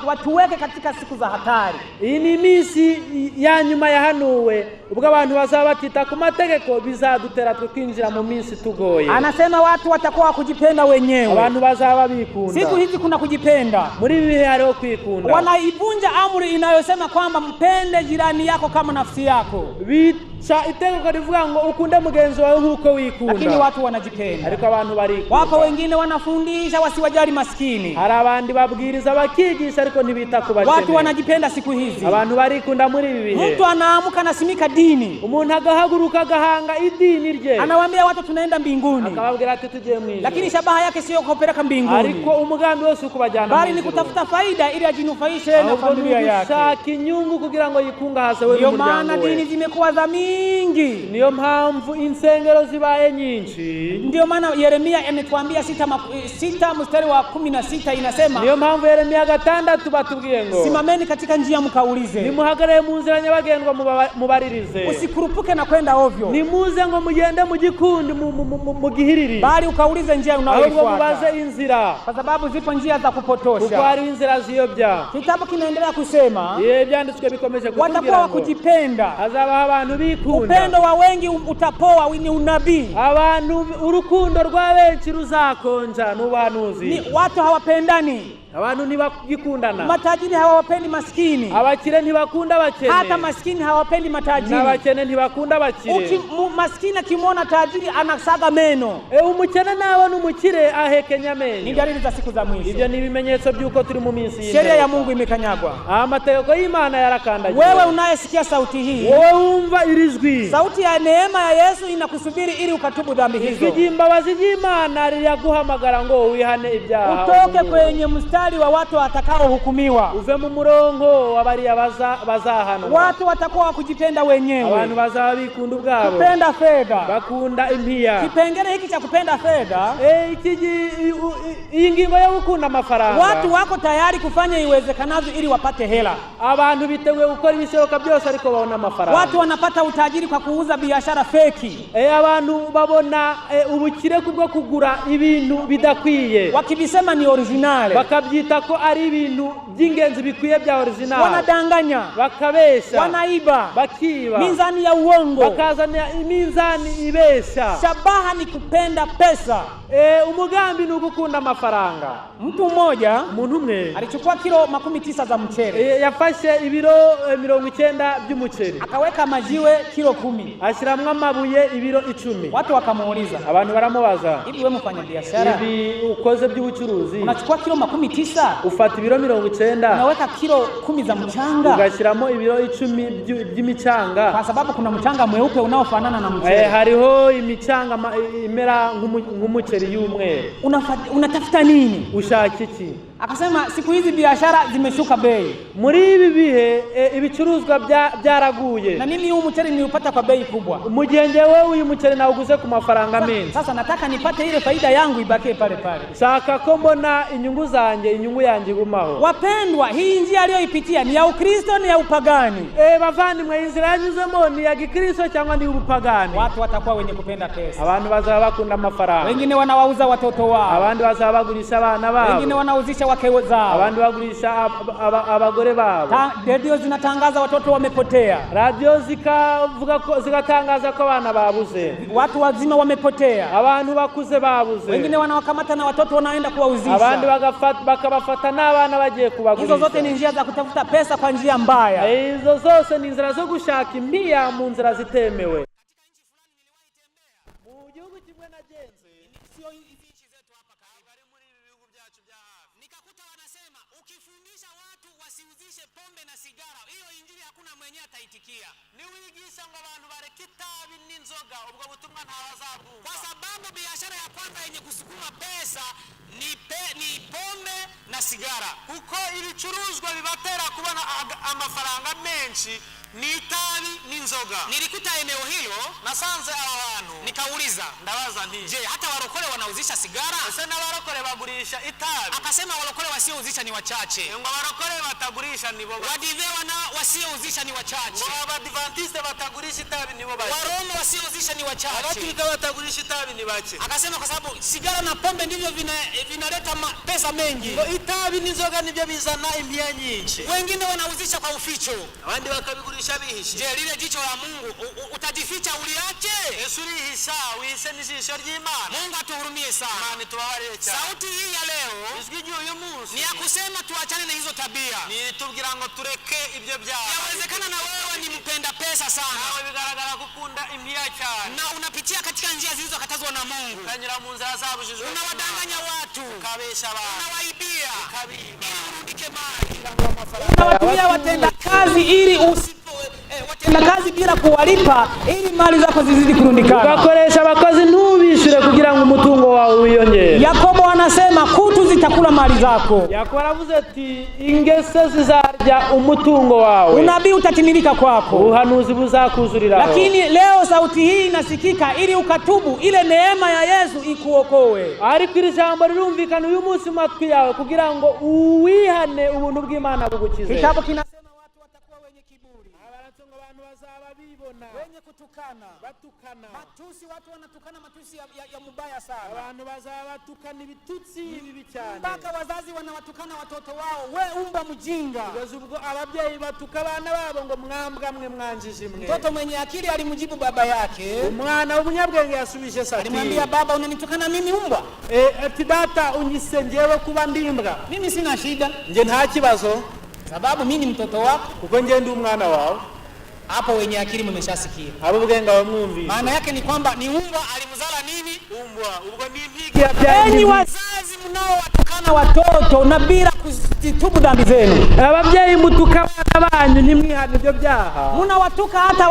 watuweke katika siku za hatari. Iyi ni misi ya nyuma yahanuwe, ubwo abantu bazaba batita ku mategeko bizadutera twinjira mu misi tugoye. Anasema watu watakuwa kujipenda wenyewe. Abantu bazaba bikunda. Siku hizi kuna kujipenda. Muri ibi bihe hariho kwikunda. Wanaivunja amri inayosema kwamba mpende jirani yako kama nafsi yako. Bica itegeko rivuga ngo ukunde mugenzi wawe nkuko wikunda. Lakini watu wanajipenda. Ariko abantu barikunda. Wapo wengine wanafundisha wasiwajali maskini. Hari abandi babwiriza bakigisha ariko ntibita ku bakene. Watu wanajipenda siku hizi. Abantu barikunda muri ibi bihe. Mtu anaamuka na simika dini. Umuntu agahaguruka gahanga idini rye. Anawaambia watu tunaenda mbinguni. Akababwira ati tuje mwijuru. Lakini shabaha yake sio kupeleka mbinguni. Ariko umugambi wose ukubajana mwijuru. Bali ni kutafuta faida ili ajinufaishe na familia yake. Shaka inyungu kugira ngo yikungahaze we n'umuryango we. Ndio maana dini zimekuwa za mingi. Niyo mpamvu insengero zibaye nyinshi. Ndio maana Yeremia ametuambia 6 mstari wa 16 inasema. Niyo mpamvu Yeremia 6 batubwiye ngo simameni katika njia mkaulize. Nimuhagarare mu nzira nyabagendwa mubaririze. Usikurupuke na kwenda ovyo. Nimuze ngo mugende mu gikundi mu gihiriri. Bali ukaulize njia unayoifuata. Ahubwo mubaze inzira. Kwa sababu zipo njia za kupotosha. Kuko hari inzira ziyobya. Kitabu kinaendelea kusema. Byanditswe bikomeje kutubwira ngo watakuwa kujipenda. Hazaba abantu bikunda. Upendo wa wengi utapoa ni unabii. Abantu urukundo rwa benshi ruzakonja n'ubuhanuzi. Ni watu hawapendani. Abantu ntibagikundana. Matajiri hawapendi maskini. Abakire ntibakunda abakene. Hata maskini hawapendi matajiri. N'abakene ntibakunda abakire. Maskini akimwona tajiri anasaga meno. Umukene nawe n'umukire ahekenya meno. Ni dalili za siku za mwisho. Ibyo ni ibimenyetso by'uko turi mu minsi y'imperuka. Sheria ya Mungu imekanyagwa. Amategeko y'Imana yarakandagiwe. Wewe unayesikia sauti hii, wewe umva irijwi. Sauti ya neema ya Yesu inakusubiri ili ukatubu dhambi hizo. Imbabazi y'Imana riraguhamagara ngo wihane ibyaha. Utoke kwenye mstari wa watu watakao hukumiwa. Uve mu murongo wabariya bazahanwa. Watu watakuwa kujipenda wenyewe. Abantu bazaba bikunda ubwabo. Kupenda fedha. Bakunda impia. Kipengele hiki cha kupenda fedha, iyi ngingo yo gukunda amafaranga. Watu wako tayari kufanya iwezekanavyo ili wapate hela. Abantu biteguye gukora ibishoboka byose ariko babona amafaranga. Watu wanapata utajiri kwa kuuza biashara feki. Abantu babona ubukire kubwo kugura ibintu bidakwiye. Wakibisema ni original. Bakabyita ko ari ibintu by'ingenzi bikwiye bya original. Wanadanganya. Bakabesha. Wanaiba. Bakiba. Mizani ya uongo. Bakazana imizani ibesha. Shabaha ni kupenda pesa. Umugambi ni ugukunda amafaranga. Mtu mmoja, umuntu umwe alichukua kilo 19 za mchele. Yafashe ibiro 90 by'umuceri. Akaweka majiwe kilo 10. Ashiramwa amabuye ibiro 10. Watu wakamuuliza. Abantu baramubaza. Hivi wewe mfanya biashara? Ibi ukoze by'ubucuruzi. Unachukua kilo 19. Ufata ibiro 90. Unaweka kilo 10 za mchanga. Ugashiramo ibiro 10 by'imicanga. Kwa sababu kuna mchanga mweupe unaofanana na mchele. Hariho imicanga imera nk'umuceri y'umwe. Unatafuta nini? Ushaka iki? Akasema siku hizi biashara zimeshuka bei. Muri ibi bihe ibicuruzwa byaraguye, na mimi huu mchele niliupata kwa bei kubwa, mu gihe njyewe uyu mchele nawuguze ku mafaranga menshi. Sasa nataka nipate ile faida yangu ibakie pale pale, shaka ko mbona inyungu yanjye gumaho. Wapendwa, hii njia aliyoipitia ni ya Ukristo ni ya upagani? Bavandimwe, inzira yanyuzemo ni ya Gikristo cyangwa ni ubupagani? Watu watakuwa wenye kupenda pesa, abantu bazaba bakunda amafaranga, wengine wanawauza watoto wao, abandi bazaba bagurisha abana babo, wengine wanauzisha wake zao, abandi bagurisha abagore babo. Radio zinatangaza watoto wamepotea, radio zikatangaza ko abana babuze, watu wazima wamepotea, abantu bakuze babuze, wengine wanawakamata na watoto wanaenda kuwauzisha, abandi bakabafata n'abana bagiye kubagurisha. Hizo zote ni njia za kutafuta pesa kwa njia mbaya. Hizo zose ni inzira zo gushaka imbiya mu nzira zitemewe. Mu gihugu kimwe nagenze, sio hizi nchi zetu hapa bali muri ibi bihugu byacu bya hafi, nikakuta wanasema ukifundisha watu wasiuzishe pombe na sigara, hiyo injili hakuna mwenye ataitikia. Ni wigisha ngo abantu bareke itabi n'inzoga, ubwo butumwa ntawazabwumva, kwa sababu biashara ya kwanza yenye kusukuma pesa ni pombe na sigara, kuko ibicuruzwa bibatera kubona amafaranga menshi ni itabi n'inzoga. Nilikuta eneo hilo, nasanze abantu, nikauliza, ndabaza nti je, hata warokole wanauzisha sigara? Ese n'abarokole bagurisha itabi? Akasema warokole wasiouzisha ni wachache. Ngo barokole batagurisha nibo, wadive wasiouzisha ni wachache, ngo abadventiste batagurisha itabi nibo bake, waroma wasiouzisha ni wachache, abaturika batagurisha itabi ni bake. Akasema kwa sababu sigara na pombe ndivyo vinaleta pesa mengi, ngo itabi n'inzoga nibyo bizana impiya nyinshi, wengine wanauzisha kwa uficho, abandi bakabigurisha bihishe. Je, lile jicho la Mungu utajificha uliache? Yesu lihisha wise n'ijisho ry'Imana. Mungu atuhurumie sana, Imana tubabarire cyane. Sauti hii ya leo ijwi ry'uyu munsi ni ya kusema tuachane na hizo tabia, ni tubwira ngo tureke ibyo byaha. Yawezekana na wewe ni mpenda pesa sana, nawe bigaragara gukunda impiya cyane, na unapitia katika njia zilizokatazwa na Mungu, kanyura mu nzira zabujijwe, unawadanganya watu, ukabesha abantu, unawaibia, ili urudike mali, unawatumia watenda kazi ili watenda kazi bila kuwalipa ili mali zako zizidi kurundikana. Ugakoresha abakozi ntubishure kugira ngo umutungo wawe wiyongere. Yakobo anasema kutu zitakula mali zako. Yakobo aravuze ati ingese zizarya umutungo wawe. Unabii utatimilika kwako. Uhanuzi buzakuzurira. Lakini leo sauti hii inasikika ili ukatubu, ile neema ya Yesu ikuokoe. Ariko iri jambo rirumvikana uyu munsi matwi yawe kugira ngo uwihane ubuntu bw'Imana bugukize. Kitabu kinasema wenye kutukana, batukana. Matusi, watu wanatukana matusi ya mubaya sana. Abantu bazabatukana ibitutsi bibi cyane. Mpaka wazazi wanawatukana watoto wao, we umba mjinga. Kugeza ubwo ababyeyi batuka abana babo ngo mwambwa mwe mwanjije mwe. Mtoto mwenye akili alimjibu baba yake. Umwana w'umunyabwenge yasubije sati, alimwambia baba, unanitukana mimi umbwa? Ati data unyise njyewe kuba ndimbwa. Mimi sina shida, nje nta kibazo, sababu mimi ni mtoto wako, kuko nje ndi umwana wawe. Hapo wenye akili mmeshasikia. Abo bwenga wamwumvi. Maana yake ni kwamba ni umbwa alimzala nini? Umbwa. Ubwo ni impigi ya byari. Enyi wazazi mnaowatukana watoto na bila kuzitubu dhambi zenu. Ababyeyi mutuka abana banyu ntimwihane ibyo byaha. Mnawatuka hata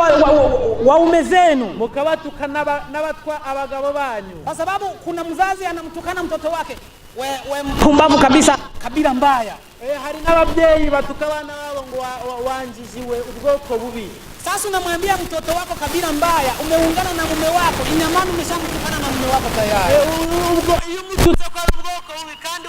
waume zenu. Mukabatuka n'abatwa abagabo banyu. Kwa sababu kuna mzazi anamtukana mtoto wake, we mpumbavu kabisa, kabila mbaya. Hari n'ababyeyi batuka abana babo ngo wanjiziwe ubwoko bubi. Sasa unamwambia mtoto wako kabila mbaya, umeungana na mume wako, ina maana umeshamtukana na mume wako tayari. Ubwo iyo mututse kwa ubwoko bubi kandi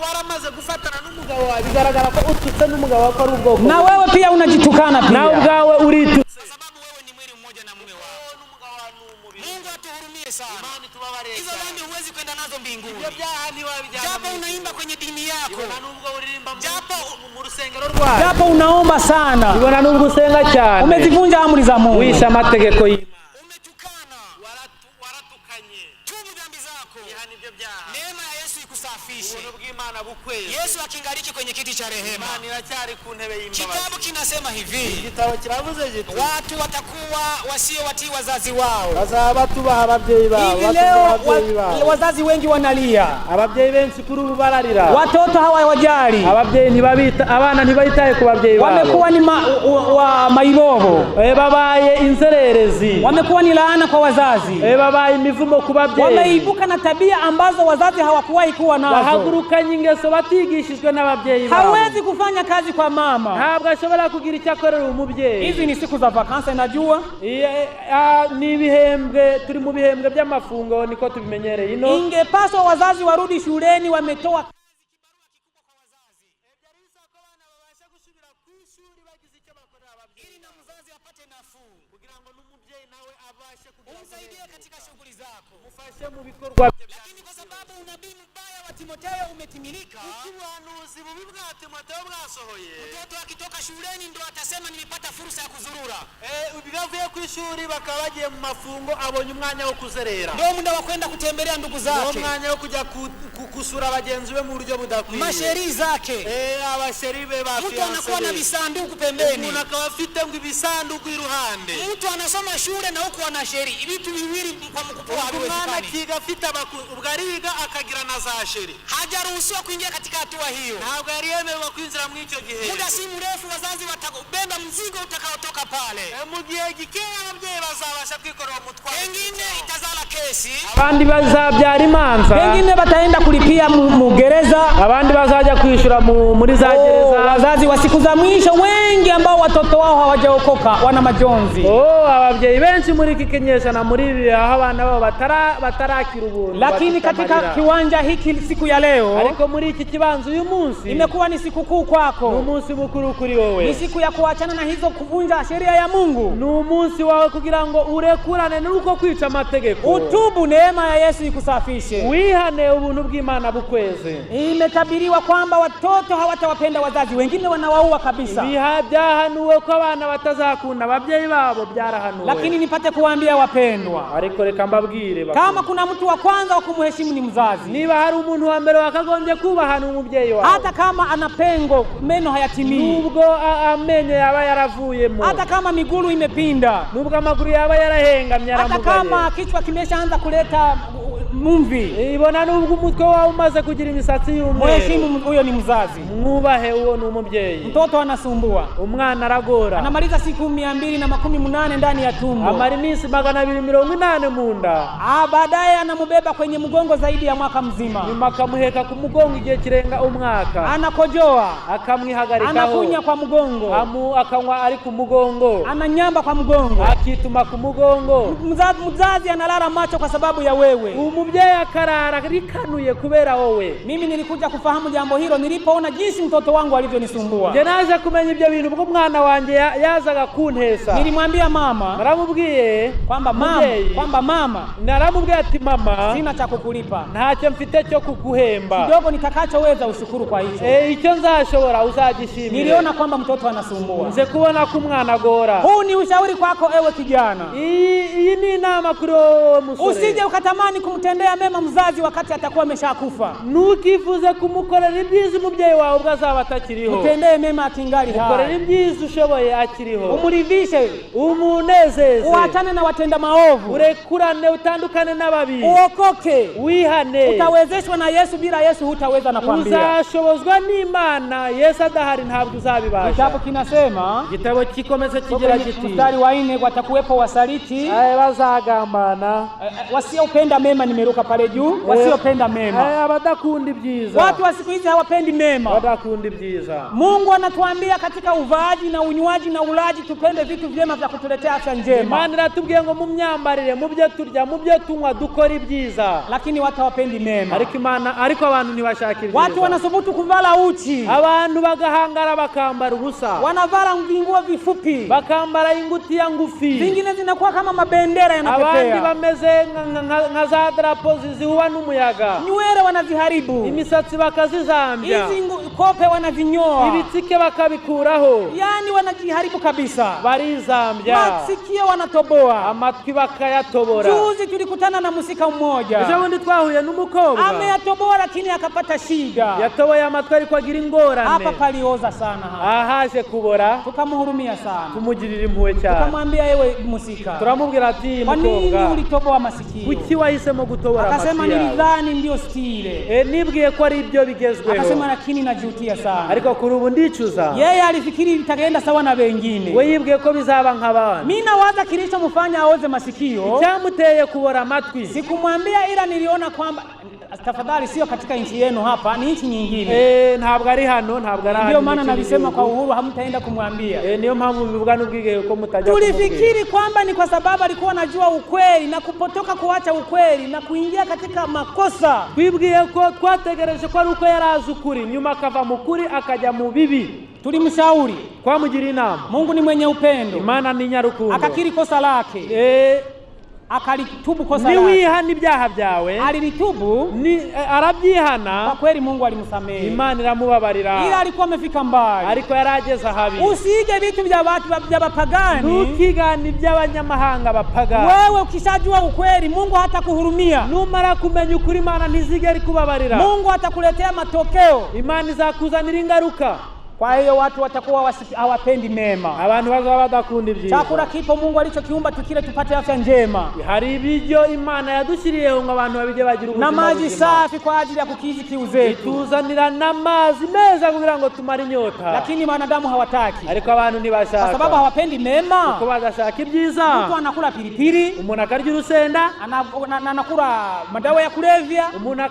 waramaze gufatana n'umugabo wawe, bigaragara ko ututse n'umugabo wako ari ubwoko. Na wewe pia unajitukana pia. Na ubwawe uritutse. Sababu wewe ni mwili mmoja na mume wako. N'umugabo wa n'umubiri. Mungu atuhurumie sana. Imani tubabarire. Hizo dhambi huwezi kwenda nazo mbinguni. Ibyo byaha ni wabijana. Japo unaimba kwenye dini yako. Na nubwo uririmba mu rusengero rwawe. Japo unaomba sana. Ibona nubwo usenga cyane. Umezivunja amri za Mungu. Wisha amategeko y'Imana. Umetukana, waratukanye. Tubu dhambi zako. Ihani ibyo byaha. Neema ya Yesu ikusafishe. Ubuntu bw'Imana bukweze. Yesu akingaliki kwenye kiti cha rehema. Imana iracyari ku ntebe y'imbabazi. Kitabu kinasema hivi. Igitabo kiravuze gito. Watu watakuwa wasio watii wazazi wao. Bazaba tubaha ababyeyi babo. Hivi leo wazazi wengi wanalia. Ababyeyi benshi kuri ubu bararira. Watoto hawajali. Ababyeyi ntibabita, abana ntibayitaye ku babyeyi babo. Wamekuwa ni mairoho. Babaye inzererezi. Wamekuwa ni laana kwa wazazi. Babaye imivumo ku babyeyi. Wameibuka na tabia ambazo wazazi hawakuwahi kuwa nazo. Bahagurukanye ingeso ingeso batigishijwe n'ababyeyi babo. Hawezi kufanya kazi kwa mama. Ntabwo ashobora kugira icyo akorera umubyeyi. Hizi ni siku za vacances najua. Ni ibihembwe, turi mu bihembwe by'amafungo niko tubimenyereye ino. Ingepaswa wazazi warudi shuleni wametoa lakini kwa sababu unabii mbaya wa Timotheo umetimilika, ubuhanuzi bubi bwa Timotheo bwasohoye, mtoto akitoka shuleni ndo atasema nimepata fursa ya kuzurura. Ubigavuye ku ishuri bakaba bagiye mu mafungo, abonye umwanya wo kuzerera, ndio muda wa kwenda kutembelea ndugu zake, ndio umwanya wo kujya kusura bagenzi be mu buryo budakwiye, masheri zake abasheri be ba fiancé. Mtu anakuwa na bisanduku pembeni, umuntu akaba afite ngo ibisanduku iruhande, mtu anasoma shule na huko ana sheri, ibitu biwili kwa mkupuwa habiwezekani. Kiga afite ubwariga akagira na za sheri, hajaruhusiwa kuingia katika hatua hiyo, ntabwo yari yemerewe kwinjira mu icyo gihe. Muda si mrefu wazazi watakubeba mzigo utakaotoka pale, mu gihe gikeya ababyeyi bazabasha kwikorera umutwaro, wengine itazala kesi, abandi bazabyara imanza, wengine bataenda kulipia mu gereza, abandi bazajya kwishura muri za gereza. Wazazi wa siku za mwisho wengi ambao watoto wao hawajaokoka wana majonzi. Ababyeyi benshi muri kikenyesha na muri ibi aho abana babo batarakira ubuntu. Lakini katika kiwanja hiki siku ya leo, ariko muri iki kibanza uyu munsi imekuwa ni siku kuu kwako, ni umunsi mukuru kuri wowe, ni siku ya kuachana na hizo kuvunja sheria ya Mungu, ni umunsi wawe kugira ngo urekurane nuko kwica amategeko, utubu, neema ya Yesu ikusafishe, wihane, ubuntu bw'Imana bukweze. Imetabiriwa kwamba watoto hawatawapenda wazazi, wengine wanawaua kabisa. Byahanuwe ko abana batazakunda ababyeyi babo, byarahanuwe. Lakini nipate kuambia wapendwa, ariko reka mbabwire, kama kuna mtu wa kwanza wa kumheshimu ni mzazi. Niba hari umuntu wa mbere wakagombye kubahana umubyeyi wawe, hata kama ana pengo, meno hayatimii, nubwo amenyo yaba yaravuyemo, hata kama miguru imepinda, nubwo amaguru yaba yarahengamye, hata kama kichwa kimeshaanza kuleta mumvi, ibona nubwo umutwe wawe umaze kugira imisatsi y'umweru, mheshimu, huyo ni mzazi. Mwubahe, uwo ni umubyeyi. Mtoto anasumbua, umwana aragora, anamaliza siku 218 ndani ya tumbo, amara iminsi 280 mu nda, baadaye anamubeba kwenye mgongo zaidi ya mwaka mzima, nyuma akamuheka ku mugongo igihe kirenga umwaka, anakojoa, akamwihagarikaho, anakunya kwa mgongo, akanywa ari ku mugongo, ananyamba kwa mgongo, akituma ku mugongo. Mzazi analala macho kwa sababu ya wewe, umubyeyi akarara rikanuye kubera wowe. Mimi nilikuja kufahamu jambo hilo nilipoona jinsi mtoto wangu alivyonisumbua. Je, naje kumenya ibyo bintu bwo mwana wanje yazaga kuntesa. Nilimwambia mama, naramubwiye kwamba mama, naramubwiye ati mama, sina cha kukulipa, ntacyo mfite cyo kukuhemba, kidogo nitakachoweza ushukuru kwa hicho. Icyo nzashobora uzagishimira. Niliona kwamba mtoto anasumbua, nze kubona ko umwana agora. Huu ni ushauri kwako ewe kijana, iyi ni inama kuri wowe musore. Usije ukatamani kumtendea mema mzazi wakati atakuwa ameshakufa. Nukifuze kumukorera ibyiza umubyeyi wawe ubwo azaba atakiriho. Mutendee mema akingali hai, mukorera ibyiza ushoboye akiriho, umuridhishe, umunezeze, uachane na watenda maovu, urekurane, utandukane n'ababi, uokoke, wihane. Utawezeshwa na Yesu, bila Yesu hutaweza, nakwambia. Uzashobozwa n'Imana, Yesu adahari ntabwo uzabibasha. Kitabu kinasema, gitabo kikomeze kigira kiti, mstari wa 4, watakuwepo wasaliti, bazagambana, wasiopenda mema. Nimeruka pale juu, wasiopenda mema, abadakunda ibyiza. Watu wa siku hizi hawapendi mema, badakunda ibyiza. Mungu anatuambia katika uvaaji na unywaji na ulaji tupende vitu vyema vya kutuletea afya njema. Imana iratubwiye ngo mu myambarire, mu byo turya, mu byo tunywa dukora ibyiza, lakini watu hawapendi mema. Ariko abantu ntibashaka ibyiza. Watu wanasubutu kuvala uchi, abantu bagahangara bakambara ubusa, wanavala nguo vifupi, bakambara ingutiya ngufi, zingine zinakuwa kama mabendera yanapepea, abandi bameze nka za drapo zihuwa n'umuyaga, nywele wanaziharibu, imisatsi bakazizambya, hizi kope wanavinyoa, ibitsike bakabikuraho, yani wanajiharibu kabisa, barizambya, masikio wanatoboa, amatwi bakayatobora. Juzi tulikutana na musika mmoja, ejobundi twahuye n'umukobwa, ameyatoboa lakini akapata shida, yatoboye amatwi ariko agira ingorane, hapa palioza sana, ahaje kubora, tukamhurumia sana, tumugirira impuhwe cyane, tukamwambia yewe musika, turamubwira ati kwa nini ulitoboa masikio? Kuki wahisemo gutobora amatwi? Akasema nilidhani ndio stile, nibwiye ko ari ibyo bigezweho. Akasema lakini najutia sana, ariko kuri ubu ndicuza. Yeye alifikiri litagenda sawa na wengine, we yibwiye ko bizaba nk'abandi. Mimi nawaza kilichomfanya aoze masikio, icyamuteye kubora amatwi sikumwambia, ila niliona kwamba tafadhali sio katika nchi yenu hapa, ni nchi nyingine. Ntabwo ari hano, ntabwo ari hano. Ndio maana nalisema kwa uhuru, hamtaenda kumwambia. Niyo mpamvu bivuga n'ubwige ko mutajya kumwambia. Tulifikiri kwamba ni kwa sababu alikuwa anajua ukweli na kupotoka kuacha ukweli na kuingia katika makosa. Twibwiye ko twategereje ko ari uko yarazi ukuri, nyuma akava mu kuri akajya mu bibi. Tulimshauri, twamugira inama. Mungu ni mwenye upendo, Imana ni nyarukundo. Akakiri kosa lake, akalitubu kosa lake. Niwihana ibyaha byawe, alilitubu, arabyihana. Kwa kweli Mungu alimsamehe, Imana iramubabarira. Ila alikuwa amefika mbali, ariko yarageza habi. Usige vitu vya watu vya bapagani, ntukigane iby'abanyamahanga bapagani. Wewe ukishajua ukweli, Mungu hatakuhurumia. Numara kumenya ukuri, Imana ntizigera kubabarira. Mungu atakuletea matokeo, Imana izakuzanira ingaruka. Kwa hiyo watu watakuwa hawapendi mema. Abantu bazaba badakunda ibyiza. Chakula kipo Mungu alichokiumba tukile tupate afya njema. Hari ibiryo Imana yadushiriyeho ngo abantu babije bagira ubuzima. Na maji safi kwa ajili ya kukizi kiu zetu. Tuzanira n'amazi meza kugira ngo tumare inyota. Lakini wanadamu hawataki. Ariko abantu ntibashaka. Kwa sababu hawapendi mema. Kuko badashaka ibyiza. Mtu anakula pilipili, umuntu akarya urusenda, anakula madawa ya kulevya, umuntu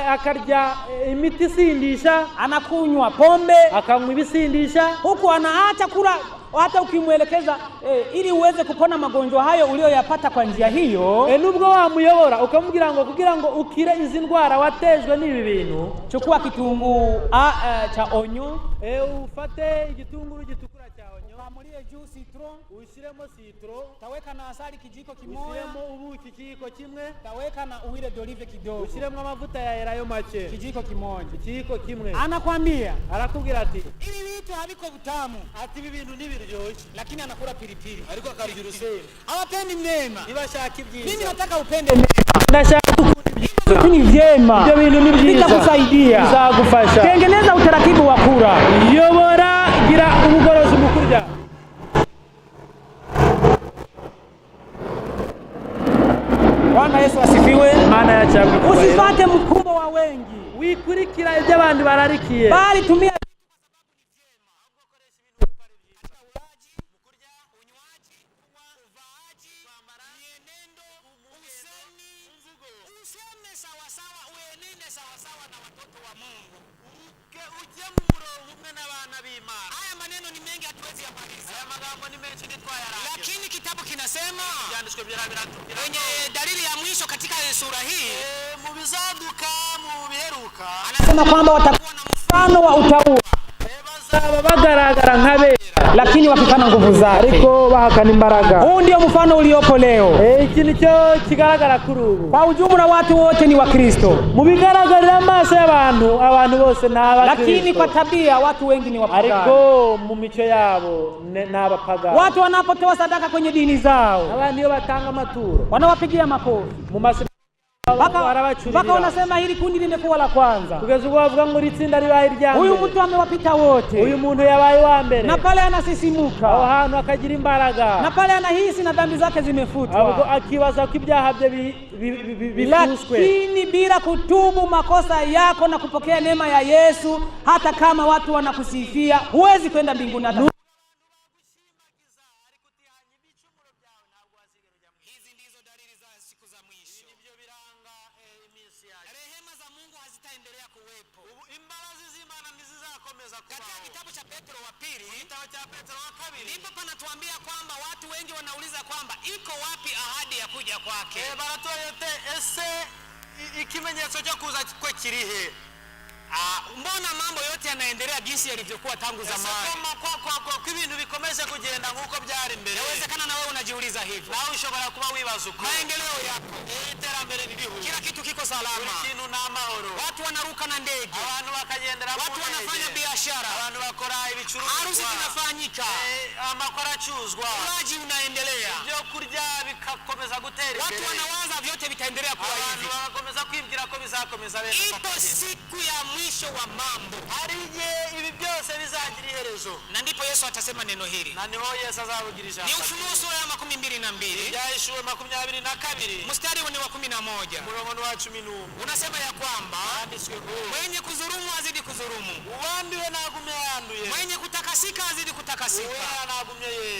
akarya imiti isindisha, anakunywa pombe, akanywa ibisindisha, huku anaacha kula. Hata ukimwelekeza ili uweze kupona magonjwa hayo uliyoyapata kwa njia hiyo, nubwo wamuyobora ukamubwira ngo kugira ngo ukire izi ndwara watejwe n'ibi bintu, chukua kitunguu cha onyo, ufate igitunguru gitukura cha onyo, kamulie juu citron, ushiremo citron, taweka na asali kijiko kimoja, ushiremo ubuki kijiko kimwe, taweka na uwile d'olive kidogo, ushiremo amavuta ya elayo make kijiko kimoja, kijiko kimwe. Anakwambia, arakubwira ati ili vitu haviko vitamu, ati ibi bintu nibiryoshye, lakini anakula pilipili, ariko akarya urusenda. Hawapendi mema. Nibashaka ibyiza. Mimi nataka upende mema. Ndashaka Ibyo ni vyema. Ibyo bintu ni byiza. Bitakusaidia. Bizagufasha. Tengeneza utaratibu wa kura. Yobora, gira ubugorozi mu kurya. Bwana Yesu asifiwe. Maana ya chakula. Usifate mkumbo wa wengi. Wikurikira ibyo abantu bararikiye. Bali tumia Lakini kitabu kinasema kwenye dalili ya mwisho katika sura hii, mubizaduka mubiheruka, anasema kwamba watakuwa na mfano wa utaua, bazaba bagaragara nk'abera, lakini wakikana nguvu zake, ariko bahakana imbaraga. Huu ndio mfano uliopo leo. Iki nicyo kigaragara kuri ubu. Kwa ujumla watu wote ni Wakristo. Mubigaragarira amaso y'abantu, abantu bose ni Abakristo. Lakini kwa tabia watu wengi ni wapagani. Ariko mu mico yabo ni abapagani. Watu wanapotoa sadaka kwenye dini zao, abantu iyo batanga amaturo, wanawapigia makofi. Mu masiku Baka wanasema hili kundi limekuwa la kwanza. Kugeza ubwo bavuga ngo ritsinda ribaye irya mbere. Huyu mtu amewapita wote. Huyu muntu yabaye wa mbere. Na pale anasisimuka. Aho hantu akagira imbaraga. Na pale anahisi na dhambi zake zimefutwa. Ahubwo akibaza ko ibyaha bye bifuswe. Lakini bila kutubu makosa yako na kupokea neema ya Yesu, hata kama watu wanakusifia, huwezi kwenda mbinguni hata. Katika kitabu cha Petro wa pili, ndipo panatuambia kwamba watu wengi wanauliza kwamba iko wapi ahadi ya kuja kwake. Baratoyete ese ikimenyetso cyo kuza kwe kirihe? Mbona mambo yote yanaendelea jinsi yalivyokuwa tangu zamani? Kwa ibintu bikomeje kugenda nkuko byari mbere. Inawezekana na wewe unajiuliza hivyo. Nawe ushobora kuba wibaza uko. Maendeleo yako, iterambere ririho. Kila kitu kiko salama. Ikintu na mahoro. Watu wanaruka na ndege. Abantu bakagendera ku ndege. Watu wanafanya biashara. Abantu bakora ibicuruzwa. Harusi zinafanyika. Amakora acuzwa. Ulaji unaendelea. Byo kurya bikakomeza gutera imbere. Watu wanawaza vyote vitaendelea kuwa hivi. Abantu bagakomeza kwibwira ko bizakomeza bene. Ito siku ya mwisho wa mambo. Harije ibi byose bizagira iherezo. Na ndipo Yesu atasema neno hili. Na niho Yesu azavugirisha. Ni Ufunuo sura ya 22. Yaishuwe 22. Mstari ni wa 11. Murongo wa 11. Unasema ya kwamba mwenye kuzurumu azidi kuzurumu. Uambiwe na kumeanduye. Mwenye kutakasika azidi kutakasika.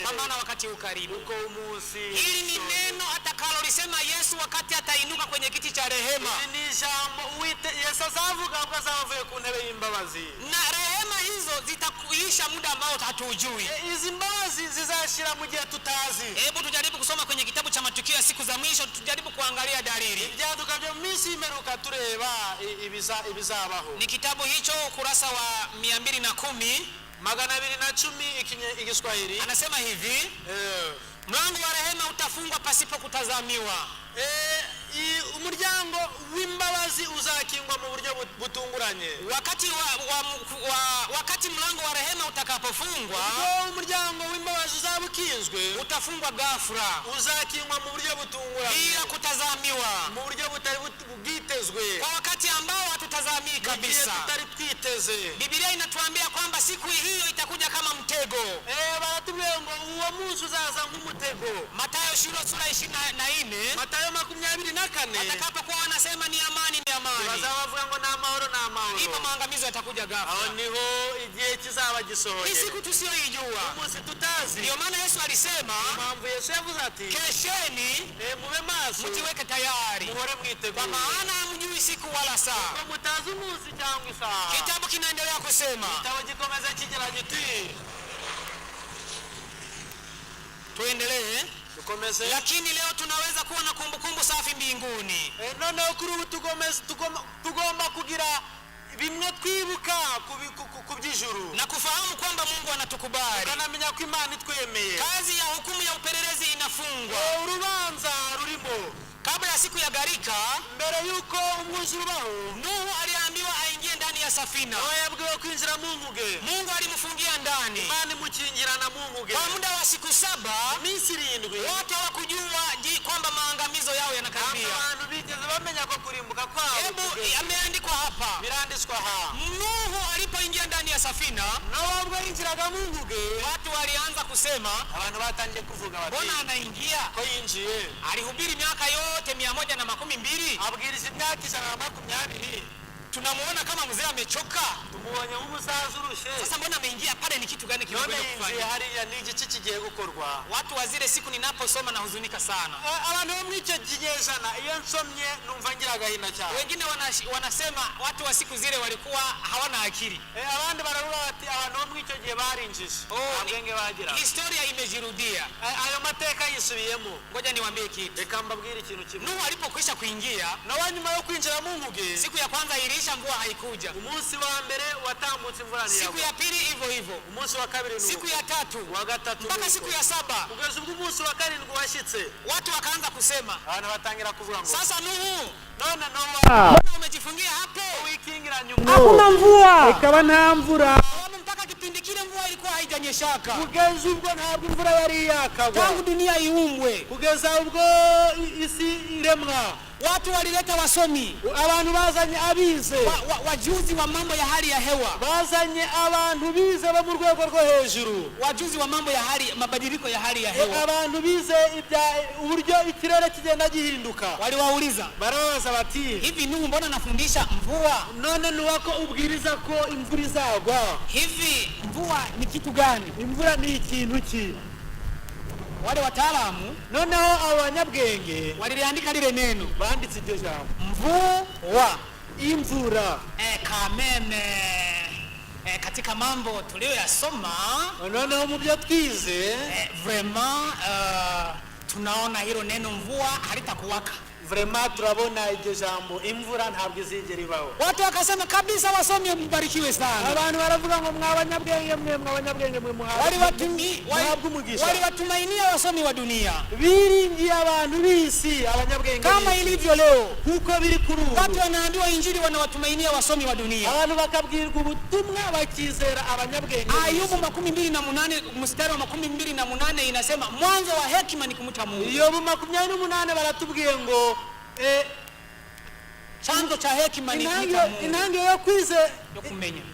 kwa maana wakati ukaribu. uko umunsi. Hili ni neno atakalolisema Yesu wakati atainuka kwenye kiti cha rehema. Ni jambo Yesu azavuga ubwo azavuye ku ntebe y'imbabazi. Na rehema hizo zitakuisha muda ambao hatujui. Izi mbabazi zizashira mu gihe tutazi. Hebu tujaribu kusoma kwenye kitabu cha matukio ya siku za mwisho, tujaribu kuangalia dalili. Ibyaduka byo minsi imeruka tureba ibizabaho. Ni kitabu hicho ukurasa wa 210 Igiswahili. Anasema hivi, mlango wa rehema utafungwa pasipo kutazamiwa. Umuryango w'imbabazi uzakingwa mu buryo butunguranye. Wakati mlango wa rehema utakapofungwa, umuryango w'imbabazi uzabukinzwe, utafungwa ghafla, uzakingwa mu buryo butunguranye bila kutazamiwa, mu buryo butari bwitezwe, kwa wakati ambao hatutazamii kabisa. Tutari twiteze. Biblia inatuambia kwamba siku hiyo itakuja kama mtego. Baratubwiye ngo uwo munsi uzaza nk'umutego. Mathayo sura 24, Mathayo 24 atakapokuwa wanasema ni amani, ni amani, bazavuga ngo ni amahoro, ni amahoro, ipo maangamizo yatakuja ghafla. aho niho igihe kizaba gisohoye. Ni siku tusiyoijua, umunsi tutazi. ndio maana Yesu alisema, impamvu Yesu yavuze ati kesheni, mube maso, mutiweke tayari, muhore mwiteguye, kwa maana hamjui siku wala saa. ko mutazi umunsi cyangwa isaha. Kitabu kinaendelea kusema, kitabu gikomeza kigira giti, tuendelee. dukomeze. Lakini leo tunaweza kuwa na kumbukumbu safi mbinguni. Noneho kuri ubu tugomba kugira bimwe twibuka ku by'ijuru, na kufahamu kwamba Mungu anatukubali. kanamenya ko Imana itwemeye. Kazi ya hukumu ya upelelezi inafungwa. Urubanza rurimo. Kabla ya siku ya gharika, mbere yuko umunsi ubaho, Nuhu aliambiwa aingie ndani ya safina. yabwiwe kwinjira mu nguge. Mungu alimfungia ndani. Imana imukingirana mu nguge. Kwa muda wa siku 7, iminsi 7, wote hawakujua kwamba maangamizo yao yanakaribia. Abantu bigeze bamenya ko kurimbuka kwao. Hebu ameandikwa hapa. Biranditswa ha. Nuhu alipoingia ndani ya safina, nabwo yinjiraga mu nguge, watu walianza kusema, abantu batangiye kuvuga bati, mbona anaingia? Ko yinjiye. Alihubiri miaka yote 112. Abwiriza imyaka 120. Tunamuona kama mzee amechoka. Tumuonye nk'umusaza urushe. Sasa mbona ameingia pale, ni kitu gani kinakwenda kufanya? Hariya ni igice kigiye gukorwa. Watu wa zile siku ninaposoma na huzunika sana. Abantu bo muri icyo kinyejana iyo nsomye numva ngira agahinda cyane. Wengine wanasema watu wa siku zile walikuwa hawana akili. Abandi baravuga bati abantu bo muri icyo gihe barinjije. Abwenge bagira. Historia imejirudia. Ayo mateka yisubiyemo. Ngoja niwaambie kitu. Reka mbabwire ikintu kimwe. Nuhu alipokwisha kuingia, na wanyuma yo kwinjira mu nguge, siku ya kwanza ilisha, mvua haikuja. Umunsi wa mbere watambutse imvura ntiyaguye. Siku ya pili hivyo hivyo. Umunsi wa kabiri nuko. Siku ya tatu, wa gatatu, mpaka siku ya 7. Kugeza ubwo umunsi wa karindwi washitse, watu wakaanza kusema, abantu batangira kuvuga ngo, sasa Nuhu, none mbona umejifungia hapo? Wikingira nyuma. Hakuna mvua. Ikaba nta mvura. Mpaka kipindi kile mvua ilikuwa haijanyeshaka. Kugeza ubwo ntabwo imvura yari yakagwa. Tangu dunia iumbwe. Kugeza ubwo isi iremwa. Watu walileta wasomi, abantu bazanye abize, wajuzi wa mambo ya hali ya hewa, bazanye abantu bize bo mu rwego rwo hejuru, wajuzi wa mambo ya mabadiliko ya hali ya hewa, abantu bize uburyo ikirere kigenda gihinduka. Waliwauliza, barabaza bati, hivi Nuhu mbona nafundisha mvua? None ni wako ubwiriza ko imvura izagwa. Hivi mvua ni kitu gani? Imvura ni ikintu ki? Wale wataalamu noneho abanyabwenge waliliandika lile neno, banditse iryo jambo mvua, imvura. Kameme. Katika mambo tuliyoyasoma, noneho mu byo twize, vraiment tunaona hilo neno mvua halitakuwaka. Vraiment turabona iryo jambo imvura ntabwo izigera ibaho. Watu wakasema kabisa, wasomi mbarikiwe sana. Abantu baravuga ngo mwabanyabwenge mwe waliwatumainia wasomi wa dunia, biringiye abantu bisi abanyabwenge kama ilivyo leo. Kuko biri kuri ubu watu wanaambiwa injili wanawatumainia wasomi wa dunia. Abantu bakabwirwa ubutumwa bakizera abanyabwenge. Ayubu 28 mstari wa 28 inasema mwanzo wa hekima ni kumcha Mungu. Ayubu 28 baratubwiye ngo chanzo cha hekima ni kumcha Mungu.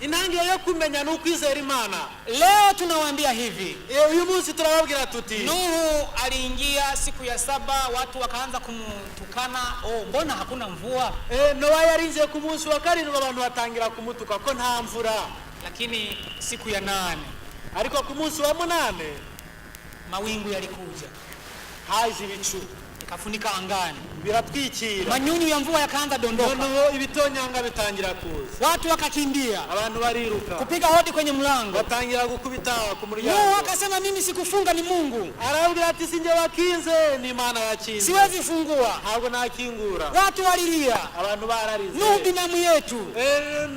Intango yo kumenya no kwizera Imana. Leo tunawaambia hivi, uyu munsi turababwira tuti, Nuhu aliingia siku ya 7, watu wakaanza kumtukana, mbona hakuna mvua? Noa yarinze ku munsi wa karindwi abantu batangira kumutuka ko nta mvura. Lakini siku ya 8, ariko ku munsi wa munane mawingu yalikuja, haje ibicu ikafunika angani, biratwikira, manyunyu ya mvua yakaanza dondoka, noneho ibitonyanga bitangira kuza, watu wakakimbia, abantu bariruka, kupiga hodi kwenye mlango, batangira gukubita ku muryango. Nuhu akasema mimi sikufunga, ni Mungu. Arabwira ati sinje wakinze, ni Imana yakinze, siwezi fungua. ntabwo nakingura. Watu walilia, abantu bararize. Nuhu binamu yetu,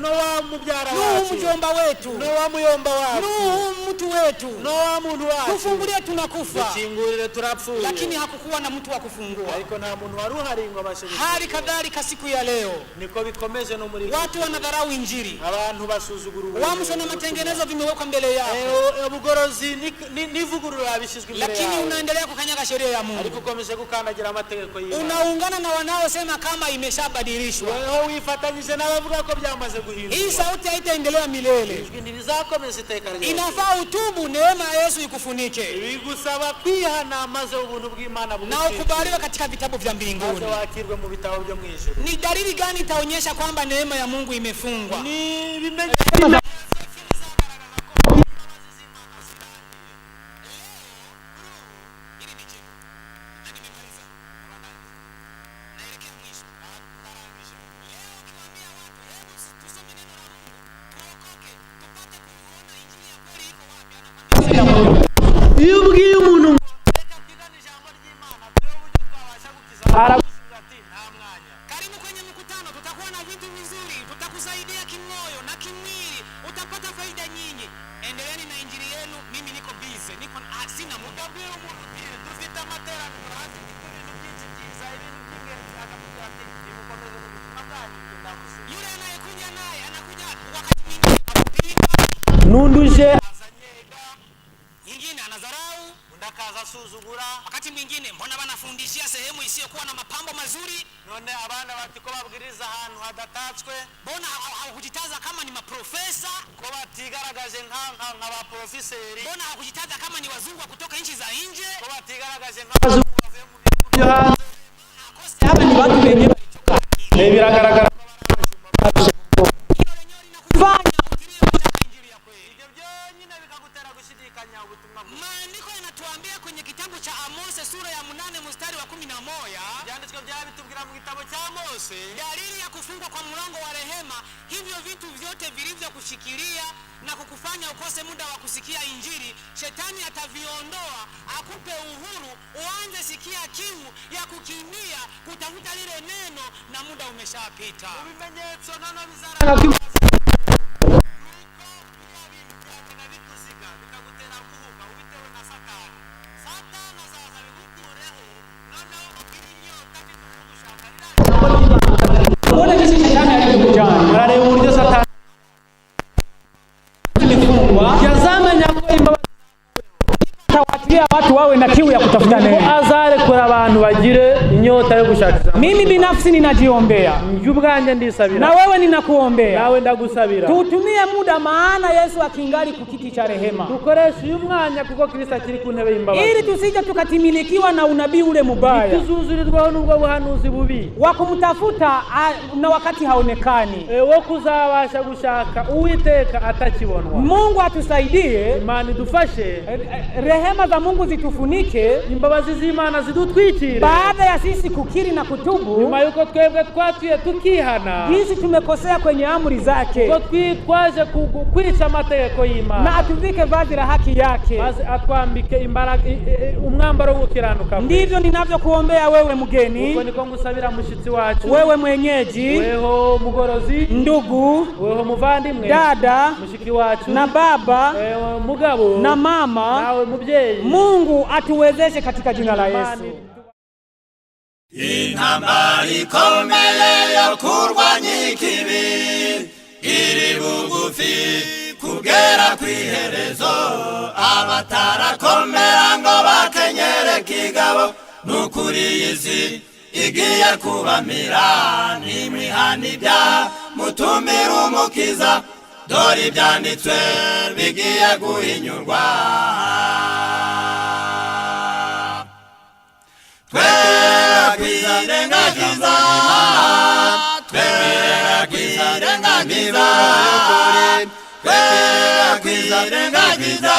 Nowa mubyara wacu, Nuhu mjomba wetu, Nowa muyomba wacu, Nuhu mtu wetu, Nowa muntu wacu, tufungulie tunakufa. Tukingurire turapfuye. Lakini hakukuwa na mtu wa kufungua. Ariko nta muntu wari uhari ngo abashe. Hali kadhalika siku ya leo niko bikomeje no muri watu wanadharau injili, abantu basuzuguru uamsho na matengenezo vimewekwa mbele yao, ubugorozi nivugurura bishizwe imbere yao, lakini unaendelea kukanyaga sheria ya Mungu, ariko ukomeje kukandagira amategeko y'Imana. Unaungana na wanaosema kama imeshabadilishwa. Wewe wifatanyije n'abavuga ko byamaze guhinduka. Hii sauti haitaendelea milele, ntibizakomeza iteka ryose. Inafaa utubu, neema ya Yesu ikufunike, bigusaba kwihana maze ubuntu bw'Imana na ukubaliwe katika vitabu vya mbinguni. wakirwe mu bitabo byo mwijuru. Ni dalili gani itaonyesha kwamba neema ya Mungu imefungwa? Ni bimenyetso iyo ubwiye umuntu karibu kwenye mkutano, tutakuwa na vitu vizuri, tutakusaidia kimoyo na kimwili, utapata faida nyingi. Endeleeni na injili yenu, mimi niko busy, sina muda. dufite amateraniro hasi ibintu byinshi byiza, ibintu by'ingenzi akavuga ati nimukomeze mu buzima bwanyu. Yule anayekuja naye anakuja wakati mwingine akupinga, nunduje nyingine anadharau, ndakaza asuzugura, wakati mwingine mbona banafundishia sehemu isiyokuwa na mapambo mazuri, none abana batiko babwiriza ahantu hadatatswe, mbona hawakujitaza kama ni maprofesa, ko batigaragaje nk'abaprofeseri, mbona hawakujitaza kama ni wazungu wa kutoka nchi za nje, ko batigaragaje nk'abazungu bavuye mu bihugu byo hanze. hapa ni watu wenye biragaragara Maandiko yanatuambia kwenye kitabu cha Amose sura ya 8 mstari wa 11, byanditswe byabitubwira mu gitabo cya Mose, dalili ya kufungwa kwa mlango wa rehema, hivyo vitu vyote vilivyokushikilia na kukufanya ukose muda wa kusikia injili, shetani ataviondoa, akupe uhuru, uanze sikia kiu ya kukimbia kutafuta lile neno, na muda umeshapita. ibimenyetso nano bizara Mbona jinsi shetani alivyokujana, arareba uburyo Satani imefungwa, yazamenya ko imbabazi atawatilia watu wawe na kiu ya kutafuta neno. azarekura abantu bagire inyota yo gushakisha. Mimi binafsi ninajiombea, njye ubwanjye ndisabira, na wewe ninakuombea, nawe ndagusabira. tutumie muda, maana Yesu akingali kukiti cha rehema. Dukoresha uyu mwanya kuko Kristo akiri ku ntebe y'imbabazi, ili tusije tukatimilikiwa na unabii ule mubaya, tuzuzurirwaho n'ubwo buhanuzi bubi wa kumtafuta na wakati haonekani, wo kuzabasha gushaka Uwiteka atakibonwa. Mungu atusaidie, Imana idufashe, rehema za Mungu zitufunike, imbabazi z'Imana zidutwikire, baada ya sisi kukiri na kutubu, nyuma yuko twebwe twatuye tukihana jinsi tumekosea kwenye amri zake, ko twaje kwica amategeko y'Imana, na atuvike vazi la haki yake, maze atwambike imbaraga umwambaro wo gukiranuka. Ndivyo ninavyokuombea wewe mgeni, ubwo niko ngusabira mushitsi wacu, wewe mwenyeji, weho mugorozi, ndugu, weho muvandimwe, dada, mushiki wacu, na baba, mugabo, na mama, nawe mubyeyi. Mungu atuwezeshe katika jina la Yesu. Intambara ikomeye yo kurwanya ikibi iri bugufi kugera kw'iherezo, abatarakomera ngo bakenyere kigabo, n'ukuri iyi si igiye kubamira. Nimwihana ibyaha mutumire umukiza, dore ibyanditswe bigiye guhinyurwa. Twebwe kwirengagiza Imana, twebwe kwirengagiza ukuri, twebwe kwirengagiza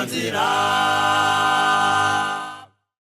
nzira